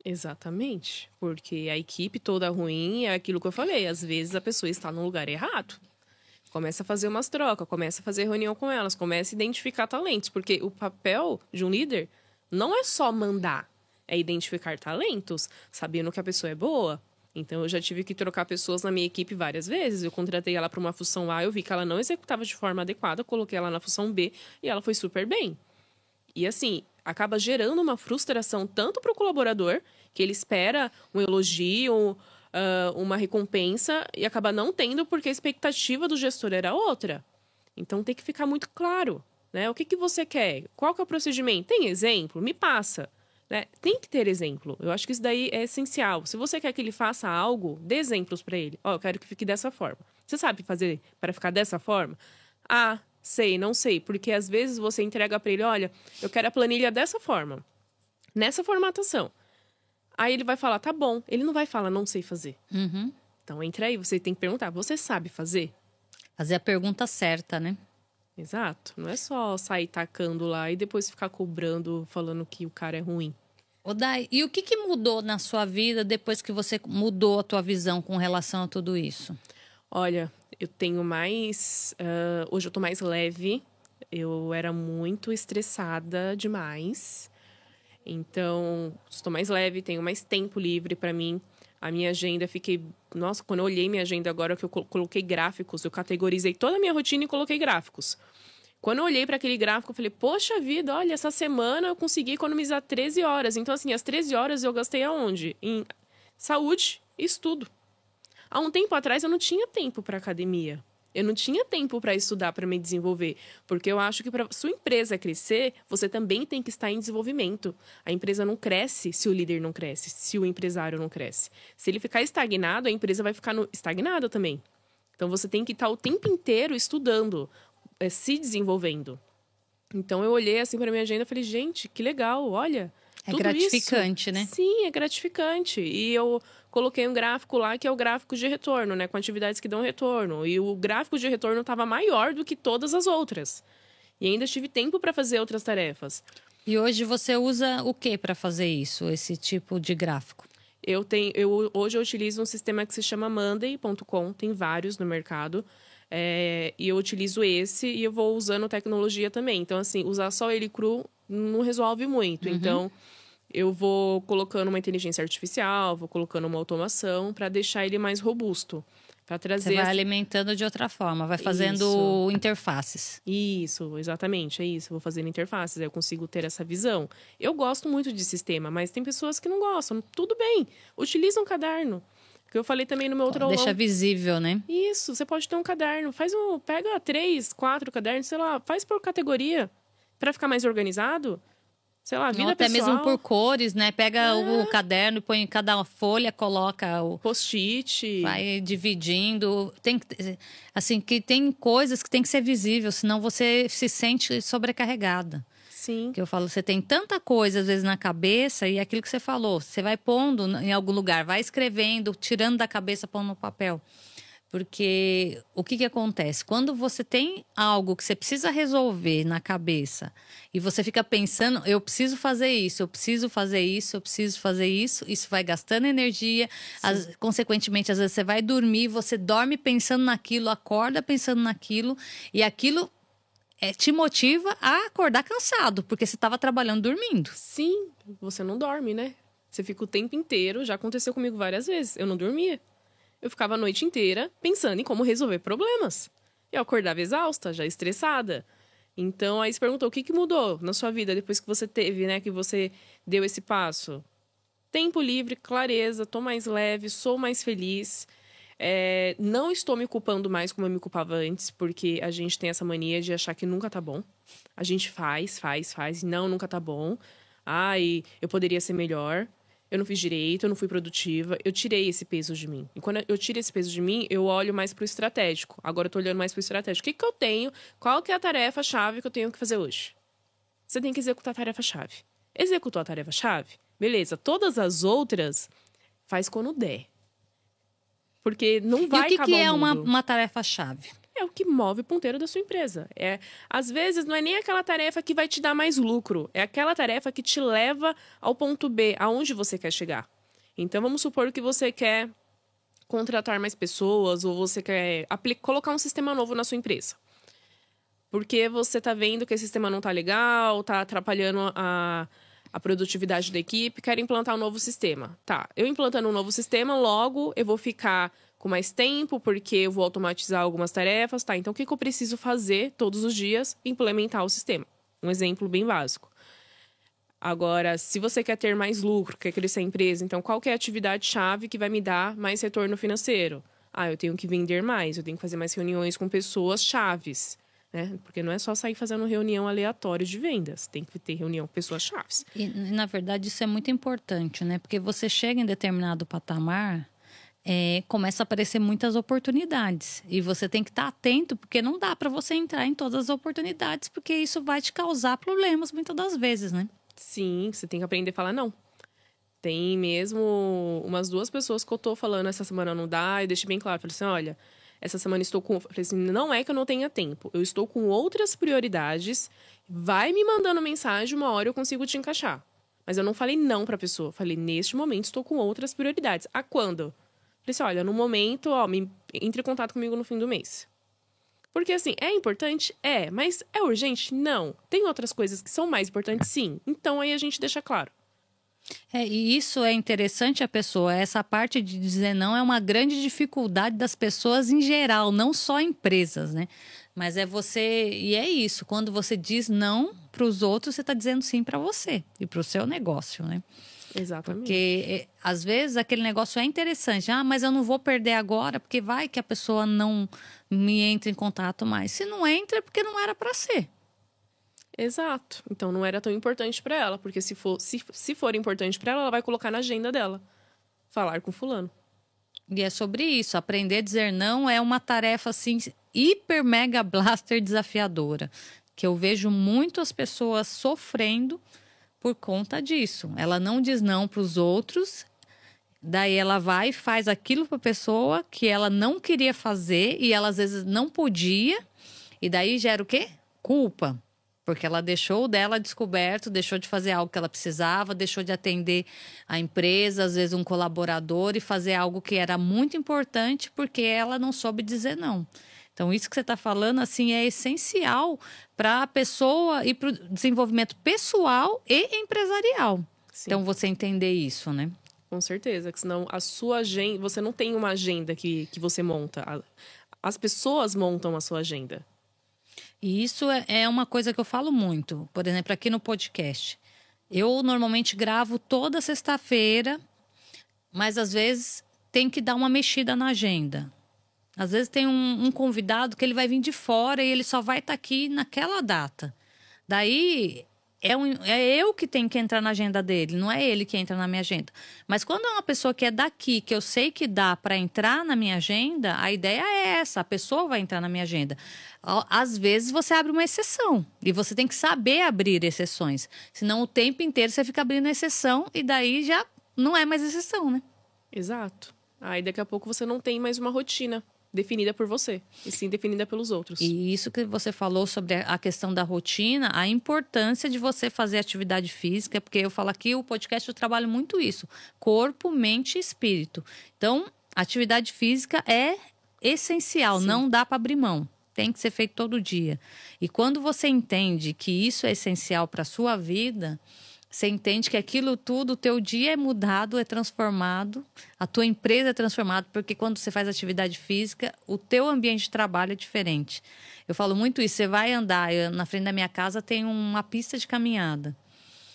Exatamente. Porque a equipe toda ruim é aquilo que eu falei. Às vezes a pessoa está no lugar errado. Começa a fazer umas trocas, começa a fazer reunião com elas, começa a identificar talentos. Porque o papel de um líder não é só mandar, é identificar talentos, sabendo que a pessoa é boa. Então, eu já tive que trocar pessoas na minha equipe várias vezes. Eu contratei ela para uma função A, eu vi que ela não executava de forma adequada, coloquei ela na função B e ela foi super bem. E assim, acaba gerando uma frustração tanto para o colaborador, que ele espera um elogio, uma recompensa, e acaba não tendo porque a expectativa do gestor era outra. Então, tem que ficar muito claro, né? O que você quer? Qual que é o procedimento? Tem exemplo? Me passa. Né? Tem que ter exemplo. Eu acho que isso daí é essencial. Se você quer que ele faça algo, dê exemplos para ele. Ó, eu quero que fique dessa forma. Você sabe fazer para ficar dessa forma? Ah, sei, não sei. Porque às vezes você entrega para ele, olha, eu quero a planilha dessa forma. Nessa formatação. Aí ele vai falar, tá bom. Ele não vai falar, não sei fazer. Uhum. Então, entra aí, você tem que perguntar, você sabe fazer? Fazer a pergunta certa, né? Exato. Não é só sair tacando lá e depois ficar cobrando, falando que o cara é ruim. Ô, Dai, e o que mudou na sua vida depois que você mudou a tua visão com relação a tudo isso? Olha, eu tenho mais... hoje eu tô mais leve. Eu era muito estressada demais. Então, estou mais leve, tenho mais tempo livre para mim. A minha agenda, fiquei... Nossa, quando eu olhei minha agenda agora, que eu coloquei gráficos, eu categorizei toda a minha rotina e coloquei gráficos. Quando eu olhei para aquele gráfico, eu falei, poxa vida, olha, essa semana eu consegui economizar 13 horas. Então, assim, as 13 horas eu gastei aonde? Em saúde e estudo. Há um tempo atrás, eu não tinha tempo para academia. Eu não tinha tempo para estudar, para me desenvolver. Porque eu acho que para sua empresa crescer, você também tem que estar em desenvolvimento. A empresa não cresce se o líder não cresce, se o empresário não cresce. Se ele ficar estagnado, a empresa vai ficar estagnada também. Então, você tem que estar o tempo inteiro estudando, se desenvolvendo. Então, eu olhei assim para minha agenda e falei, gente, que legal, olha... É gratificante, isso, né? Sim, é gratificante. E eu coloquei um gráfico lá que é o gráfico de retorno, né? Com atividades que dão retorno. E o gráfico de retorno estava maior do que todas as outras. E ainda tive tempo para fazer outras tarefas. E hoje você usa o que para fazer isso, esse tipo de gráfico? Hoje eu utilizo um sistema que se chama Monday.com, tem vários no mercado. E eu utilizo esse e eu vou usando tecnologia também. Então, assim, usar só ele cru não resolve muito. Uhum. Então, eu vou colocando uma inteligência artificial, vou colocando uma automação para deixar ele mais robusto. Para trazer... Você vai alimentando de outra forma, vai fazendo interfaces. Isso, exatamente, é isso. Eu vou fazendo interfaces, aí eu consigo ter essa visão. Eu gosto muito de sistema, mas tem pessoas que não gostam. Tudo bem, utiliza um caderno. Que eu falei também no meu outro aulão. Deixa visível, né? Isso, você pode ter um caderno. Pega 3, 4 cadernos, sei lá, faz por categoria para ficar mais organizado. Sei lá, vida Ou até pessoal. mesmo por cores, né? Pega o caderno e põe em cada folha, coloca o post-it. Vai dividindo. Assim, que tem coisas que tem que ser visível, senão você se sente sobrecarregada. Sim. Que eu falo, você tem tanta coisa às vezes na cabeça e aquilo que você falou, você vai pondo em algum lugar, vai escrevendo, tirando da cabeça, pondo no papel. Porque o que acontece? Quando você tem algo que você precisa resolver na cabeça e você fica pensando, eu preciso fazer isso, eu preciso fazer isso, eu preciso fazer isso, isso vai gastando energia, consequentemente, às vezes você vai dormir, você dorme pensando naquilo, acorda pensando naquilo e aquilo te motiva a acordar cansado, porque você estava trabalhando dormindo. Sim, você não dorme, né? Você fica o tempo inteiro, já aconteceu comigo várias vezes, eu não dormia. Eu ficava a noite inteira pensando em como resolver problemas. Eu acordava exausta, já estressada. Então, aí você perguntou, o que mudou na sua vida depois que você teve, né? Que você deu esse passo? tempo livre, clareza, tô mais leve, sou mais feliz. Não estou me culpando mais como eu me culpava antes, porque a gente tem essa mania de achar que nunca tá bom. A gente faz, e não, nunca tá bom. Ai, eu poderia ser melhor. Eu não fiz direito, eu não fui produtiva. Eu tirei esse peso de mim. E quando eu tiro esse peso de mim, eu olho mais pro estratégico. Agora eu tô olhando mais pro estratégico. O que eu tenho? Qual que é a tarefa-chave que eu tenho que fazer hoje? Você tem que executar a tarefa-chave. Executou a tarefa-chave? Beleza. Todas as outras, faz quando der. Porque não vai acabar o mundo. E o que é uma tarefa-chave? É o que move o ponteiro da sua empresa. Às vezes, não é nem aquela tarefa que vai te dar mais lucro. É aquela tarefa que te leva ao ponto B, aonde você quer chegar. Então, vamos supor que você quer contratar mais pessoas ou você quer colocar um sistema novo na sua empresa. Porque você está vendo que esse sistema não está legal, está atrapalhando a produtividade da equipe, quer implantar um novo sistema. Tá, eu implantando um novo sistema, logo eu vou ficar com mais tempo, porque eu vou automatizar algumas tarefas, tá? Então, o que eu preciso fazer todos os dias? Implementar o sistema. Um exemplo bem básico. Agora, se você quer ter mais lucro, quer crescer a empresa, então qual que é a atividade-chave que vai me dar mais retorno financeiro? Eu tenho que vender mais, eu tenho que fazer mais reuniões com pessoas chaves. Né? Porque não é só sair fazendo reunião aleatória de vendas. Tem que ter reunião com pessoas chaves. E, na verdade, isso é muito importante, né? Porque você chega em determinado patamar, começa a aparecer muitas oportunidades. E você tem que estar atento, porque não dá para você entrar em todas as oportunidades, porque isso vai te causar problemas muitas das vezes, né? Sim, você tem que aprender a falar não. Tem mesmo umas 2 pessoas que eu tô falando essa semana não dá, e deixei bem claro. Falei assim, olha, essa semana estou com... Falei assim, não é que eu não tenha tempo. Eu estou com outras prioridades. Vai me mandando mensagem, uma hora eu consigo te encaixar. Mas eu não falei não pra pessoa. Falei, neste momento estou com outras prioridades. A quando? Falei assim, olha, no momento, entre em contato comigo no fim do mês. Porque assim, é importante? É. Mas é urgente? Não. Tem outras coisas que são mais importantes? Sim. Então aí a gente deixa claro. E isso é interessante a pessoa. Essa parte de dizer não é uma grande dificuldade das pessoas em geral, não só empresas, né? Mas é você... E é isso, quando você diz não para os outros, você está dizendo sim para você e para o seu negócio, né? Exatamente. Porque, às vezes, aquele negócio é interessante. Mas eu não vou perder agora, porque vai que a pessoa não me entre em contato mais. Se não entra, é porque não era para ser. Exato. Então não era tão importante para ela, porque se for importante para ela, ela vai colocar na agenda dela. Falar com fulano. E é sobre isso. Aprender a dizer não é uma tarefa, assim, hiper mega blaster desafiadora. Que eu vejo muitas pessoas sofrendo por conta disso. Ela não diz não para os outros, daí ela vai e faz aquilo para a pessoa que ela não queria fazer e ela às vezes não podia. E daí gera o quê? Culpa. Porque ela deixou o dela descoberto, deixou de fazer algo que ela precisava, deixou de atender a empresa, às vezes um colaborador, e fazer algo que era muito importante porque ela não soube dizer não. Então, isso que você está falando, assim, é essencial para a pessoa e para o desenvolvimento pessoal e empresarial. Sim. Então, você entender isso, né? Com certeza, que senão a sua agenda... Você não tem uma agenda que você monta. As pessoas montam a sua agenda. E isso é uma coisa que eu falo muito. Por exemplo, aqui no podcast. Eu normalmente gravo toda sexta-feira, mas às vezes tem que dar uma mexida na agenda. Às vezes tem um convidado que ele vai vir de fora e ele só vai estar aqui naquela data. Daí é eu que tenho que entrar na agenda dele, não é ele que entra na minha agenda. Mas quando é uma pessoa que é daqui, que eu sei que dá para entrar na minha agenda, a ideia é essa, a pessoa vai entrar na minha agenda. Às vezes você abre uma exceção e você tem que saber abrir exceções. Senão o tempo inteiro você fica abrindo exceção e daí já não é mais exceção, né? Exato. Aí daqui a pouco você não tem mais uma rotina definida por você, e sim definida pelos outros. E isso que você falou sobre a questão da rotina, a importância de você fazer atividade física, porque eu falo aqui, o podcast eu trabalho muito isso, corpo, mente e espírito. Então, atividade física é essencial, sim. Não dá para abrir mão, tem que ser feito todo dia. E quando você entende que isso é essencial para a sua vida, você entende que aquilo tudo, o teu dia é mudado, é transformado, a tua empresa é transformada, porque quando você faz atividade física, o teu ambiente de trabalho é diferente. Eu falo muito isso, você vai andar, na frente da minha casa tem uma pista de caminhada.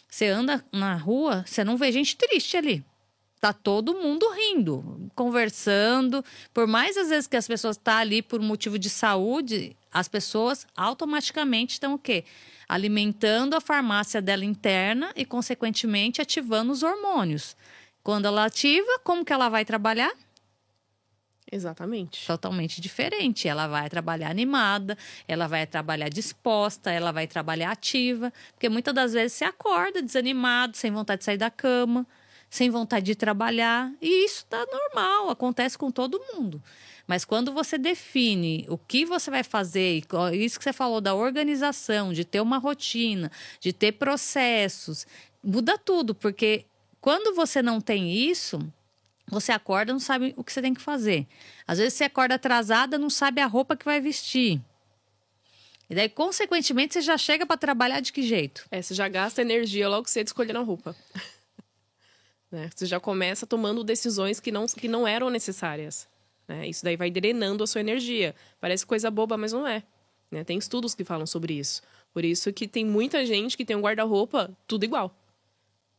Você anda na rua, você não vê gente triste ali. tá todo mundo rindo, conversando. Por mais às vezes que as pessoas estão ali por motivo de saúde, as pessoas automaticamente estão o quê? Alimentando a farmácia dela interna e, consequentemente, ativando os hormônios. Quando ela ativa, como que ela vai trabalhar? Exatamente. Totalmente diferente. Ela vai trabalhar animada, ela vai trabalhar disposta, ela vai trabalhar ativa. Porque muitas das vezes você acorda desanimado, sem vontade de sair da cama, sem vontade de trabalhar. E isso tá normal, acontece com todo mundo. Mas quando você define o que você vai fazer, isso que você falou da organização, de ter uma rotina, de ter processos, muda tudo. Porque quando você não tem isso, você acorda, não sabe o que você tem que fazer. Às vezes você acorda atrasada, não sabe a roupa que vai vestir. E daí, consequentemente, você já chega para trabalhar de que jeito? Você já gasta energia logo cedo escolhendo a roupa. Né? Você já começa tomando decisões que não eram necessárias. Né? Isso daí vai drenando a sua energia. Parece coisa boba, mas não é. Né? Tem estudos que falam sobre isso. Por isso que tem muita gente que tem um guarda-roupa tudo igual.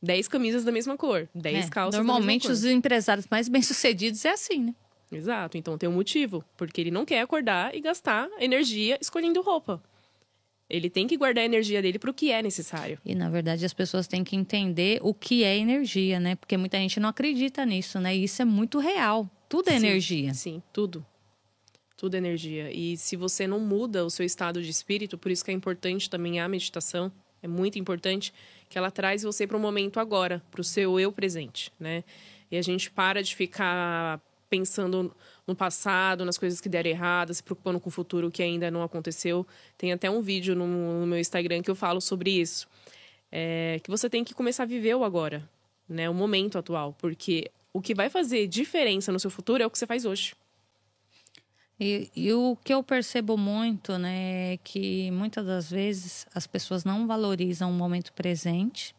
10 camisas da mesma cor, 10 calças normalmente da mesma cor. Os empresários mais bem-sucedidos é assim, né? Exato, então tem um motivo. Porque ele não quer acordar e gastar energia escolhendo roupa. Ele tem que guardar a energia dele para o que é necessário. E, na verdade, as pessoas têm que entender o que é energia, né? Porque muita gente não acredita nisso, né? E isso é muito real. Tudo é energia. Sim, tudo. Tudo é energia. E se você não muda o seu estado de espírito, por isso que é importante também a meditação, é muito importante que ela traz você para o momento agora, para o seu eu presente, né? E a gente para de ficar pensando no passado, nas coisas que deram errado, se preocupando com o futuro que ainda não aconteceu. Tem até um vídeo no meu Instagram que eu falo sobre isso. Que você tem que começar a viver o agora, né? O momento atual, porque o que vai fazer diferença no seu futuro é o que você faz hoje. E o que eu percebo muito, né, é que muitas das vezes as pessoas não valorizam o momento presente,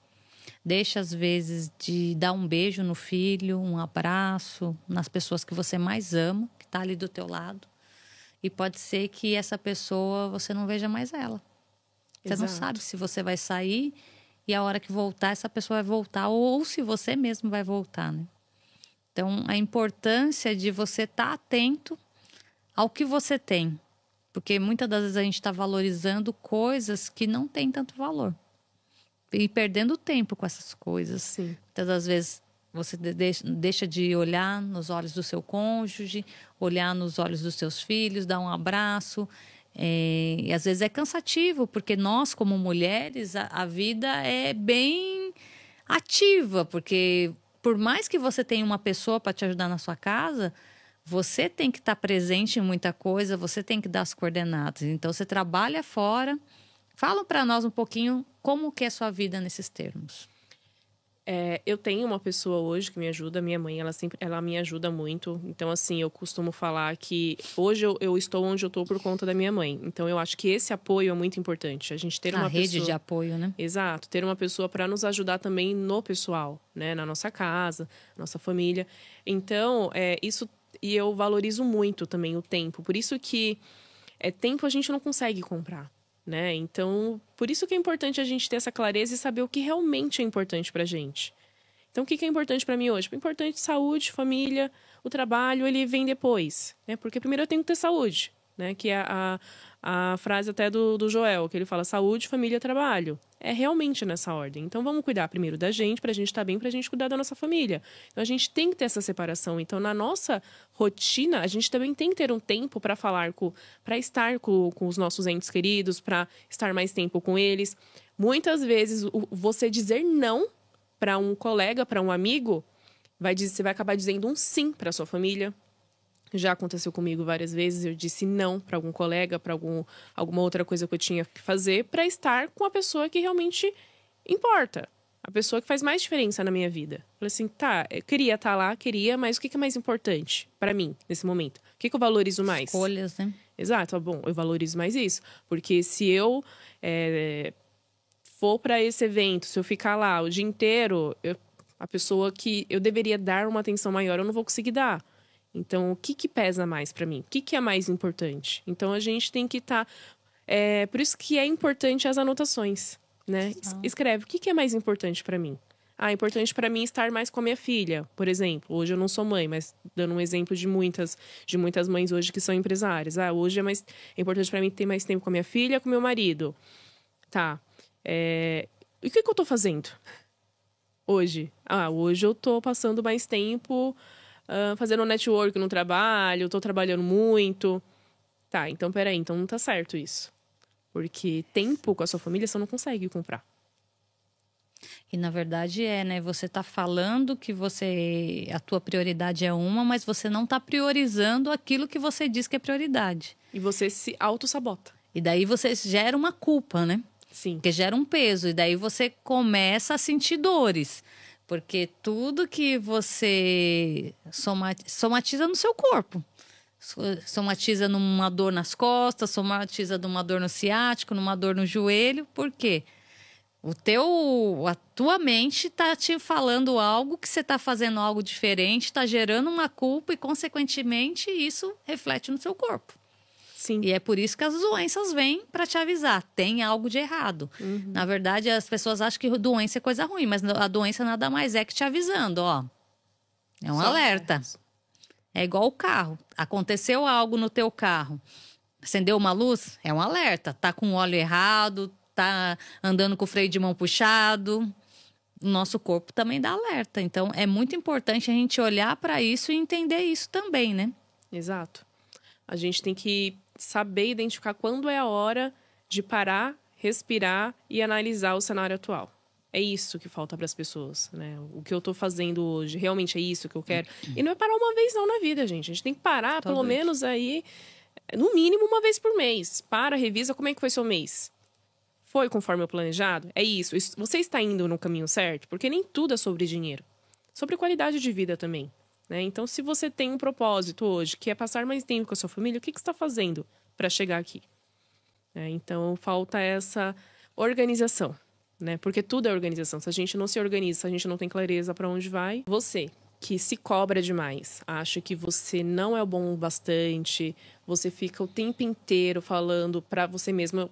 deixa às vezes de dar um beijo no filho, um abraço nas pessoas que você mais ama, que está ali do teu lado, e pode ser que essa pessoa você não veja mais ela. Você não sabe se você vai sair e a hora que voltar essa pessoa vai voltar ou se você mesmo vai voltar, né? Então a importância de você estar atento ao que você tem. Porque muitas das vezes a gente está valorizando coisas que não têm tanto valor. E perdendo tempo com essas coisas. Sim. Muitas das vezes você deixa de olhar nos olhos do seu cônjuge, olhar nos olhos dos seus filhos, dar um abraço. E às vezes é cansativo, porque nós, como mulheres, a vida é bem ativa. Porque por mais que você tenha uma pessoa para te ajudar na sua casa, você tem que estar presente em muita coisa, você tem que dar as coordenadas. Então, você trabalha fora. Fala para nós um pouquinho como que é a sua vida nesses termos. Eu tenho uma pessoa hoje que me ajuda, minha mãe, ela me ajuda muito. Então, assim, eu costumo falar que hoje eu estou onde eu estou por conta da minha mãe. Então, eu acho que esse apoio é muito importante. A gente ter uma rede pessoa... de apoio, né? Exato. Ter uma pessoa para nos ajudar também no pessoal, né? Na nossa casa, nossa família. Então, isso... E eu valorizo muito também o tempo. Por isso que tempo a gente não consegue comprar, né? Então, por isso que é importante a gente ter essa clareza e saber o que realmente é importante pra gente. Então, o que é importante pra mim hoje? É importante saúde, família, o trabalho, ele vem depois, né? Porque primeiro eu tenho que ter saúde, né? Que é a frase até do Joel, que ele fala saúde, família, trabalho. É realmente nessa ordem. Então, vamos cuidar primeiro da gente, pra gente estar bem, pra gente cuidar da nossa família. Então, a gente tem que ter essa separação. Então, na nossa rotina, a gente também tem que ter um tempo para para estar com os nossos entes queridos, para estar mais tempo com eles. Muitas vezes, você dizer não para um colega, para um amigo, você vai acabar dizendo um sim para sua família. Já aconteceu comigo várias vezes, eu disse não para algum colega, para alguma outra coisa que eu tinha que fazer, para estar com a pessoa que realmente importa. A pessoa que faz mais diferença na minha vida. Falei assim, eu queria estar lá, mas o que é mais importante para mim nesse momento? O que eu valorizo mais? Escolhas, né? Exato, bom, eu valorizo mais isso. Porque se eu for para esse evento, se eu ficar lá o dia inteiro, a pessoa que eu deveria dar uma atenção maior, eu não vou conseguir dar. Então, o que pesa mais para mim? O que é mais importante? Então, a gente tem que estar... por isso que é importante as anotações, né? Escreve, o que é mais importante para mim? É importante para mim estar mais com a minha filha, por exemplo. Hoje eu não sou mãe, mas dando um exemplo de muitas mães hoje que são empresárias. Hoje é importante para mim ter mais tempo com a minha filha, com o meu marido. Tá. E o que eu tô fazendo hoje? Hoje eu tô passando mais tempo fazendo network no trabalho, tô trabalhando muito. Tá, então peraí, então não tá certo isso. Porque tempo com a sua família você não consegue comprar. E na verdade né? Você está falando que a tua prioridade é uma, mas você não está priorizando aquilo que você diz que é prioridade. E você se auto-sabota. E daí você gera uma culpa, né? Sim. Porque gera um peso. E daí você começa a sentir dores. Porque tudo que você somatiza no seu corpo. Somatiza numa dor nas costas, somatiza numa dor no ciático, numa dor no joelho. Por quê? A tua mente está te falando algo que você está fazendo algo diferente, está gerando uma culpa e, consequentemente, isso reflete no seu corpo. Sim. E é por isso que as doenças vêm para te avisar. Tem algo de errado. Uhum. Na verdade, as pessoas acham que doença é coisa ruim, mas a doença nada mais é que te avisando, ó. É um alerta. É igual o carro. Aconteceu algo no teu carro. Acendeu uma luz? É um alerta. Tá com o óleo errado, tá andando com o freio de mão puxado. O nosso corpo também dá alerta. Então, é muito importante a gente olhar para isso e entender isso também, né? Exato. A gente tem que saber identificar quando é a hora de parar, respirar e analisar o cenário atual. É isso que falta para as pessoas, né? O que eu tô fazendo hoje, realmente é isso que eu quero? E não é parar uma vez não na vida, gente. A gente tem que parar pelo menos aí, no mínimo uma vez por mês. Para, revisa como é que foi seu mês. Foi conforme o planejado? É isso. Você está indo no caminho certo? Porque nem tudo é sobre dinheiro. Sobre qualidade de vida também. Né? Então, se você tem um propósito hoje, que é passar mais tempo com a sua família, o que você está fazendo para chegar aqui? Então, falta essa organização. Né? Porque tudo é organização. Se a gente não se organiza, se a gente não tem clareza para onde vai, você que se cobra demais, acha que você não é o bom o bastante, você fica o tempo inteiro falando para você mesmo,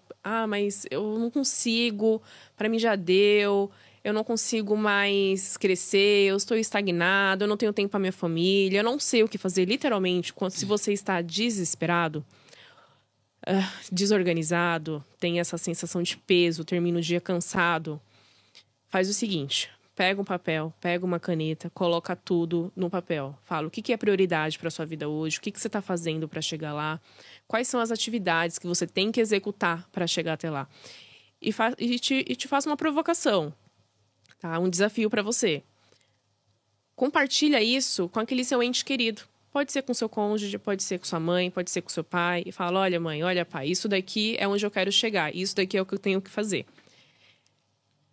mas eu não consigo, para mim já deu, eu não consigo mais crescer, eu estou estagnado, eu não tenho tempo para minha família, eu não sei o que fazer, literalmente, se você está desesperado, desorganizado, tem essa sensação de peso, termina o dia cansado, faz o seguinte: pega um papel, pega uma caneta, coloca tudo no papel. Fala o que é prioridade para sua vida hoje, o que você está fazendo para chegar lá, quais são as atividades que você tem que executar para chegar até lá. E te faça uma provocação, tá? Um desafio para você. Compartilha isso com aquele seu ente querido. Pode ser com seu cônjuge, pode ser com sua mãe, pode ser com seu pai. E fala: olha, mãe, olha, pai, isso daqui é onde eu quero chegar, isso daqui é o que eu tenho que fazer.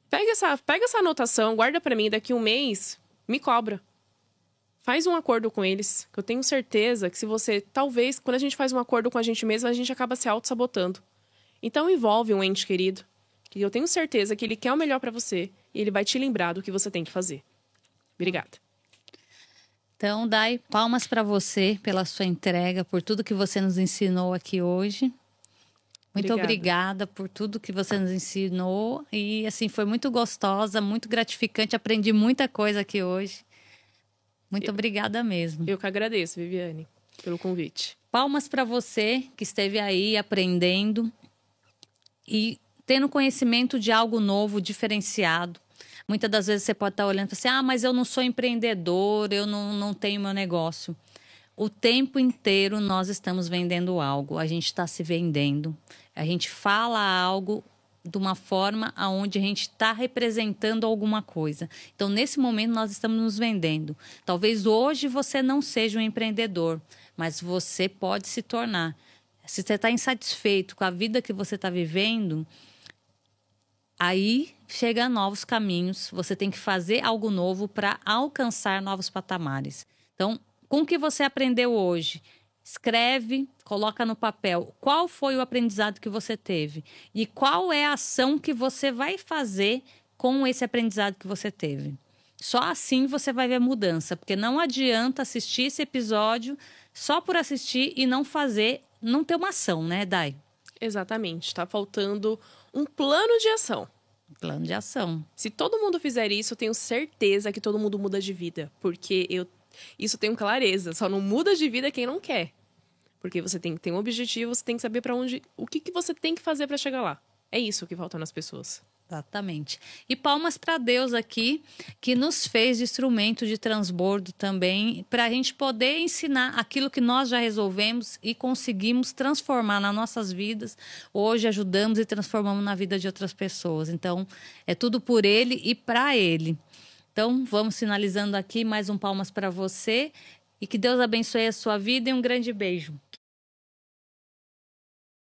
Pega essa anotação, guarda para mim, daqui um mês, me cobra. Faz um acordo com eles, que eu tenho certeza que se você, talvez, quando a gente faz um acordo com a gente mesmo, a gente acaba se auto-sabotando. Então envolve um ente querido, que eu tenho certeza que ele quer o melhor para você e ele vai te lembrar do que você tem que fazer. Obrigada. Então, Dai, palmas para você pela sua entrega, por tudo que você nos ensinou aqui hoje. Muito obrigada por tudo que você nos ensinou. E, assim, foi muito gostosa, muito gratificante. Aprendi muita coisa aqui hoje. Muito obrigada mesmo. Eu que agradeço, Viviane, pelo convite. Palmas para você que esteve aí aprendendo e tendo conhecimento de algo novo, diferenciado. Muitas das vezes você pode estar olhando e falar assim: mas eu não sou empreendedor, eu não tenho meu negócio. O tempo inteiro nós estamos vendendo algo, a gente está se vendendo. A gente fala algo de uma forma onde a gente está representando alguma coisa. Então, nesse momento, nós estamos nos vendendo. Talvez hoje você não seja um empreendedor, mas você pode se tornar. Se você está insatisfeito com a vida que você está vivendo, aí chega a novos caminhos. Você tem que fazer algo novo para alcançar novos patamares. Então, com o que você aprendeu hoje, escreve, coloca no papel qual foi o aprendizado que você teve e qual é a ação que você vai fazer com esse aprendizado que você teve. Só assim você vai ver mudança, porque não adianta assistir esse episódio só por assistir e não ter uma ação, né, Dai? Exatamente. Está faltando um plano de ação. Plano de ação. Se todo mundo fizer isso, eu tenho certeza que todo mundo muda de vida. Porque isso eu tenho clareza. Só não muda de vida quem não quer. Porque você tem que ter um objetivo, você tem que saber o que você tem que fazer para chegar lá. É isso que falta nas pessoas. Exatamente. E palmas para Deus aqui, que nos fez de instrumento de transbordo também, para a gente poder ensinar aquilo que nós já resolvemos e conseguimos transformar nas nossas vidas. Hoje ajudamos e transformamos na vida de outras pessoas. Então, é tudo por Ele e para Ele. Então, vamos finalizando aqui mais um palmas para você e que Deus abençoe a sua vida e um grande beijo.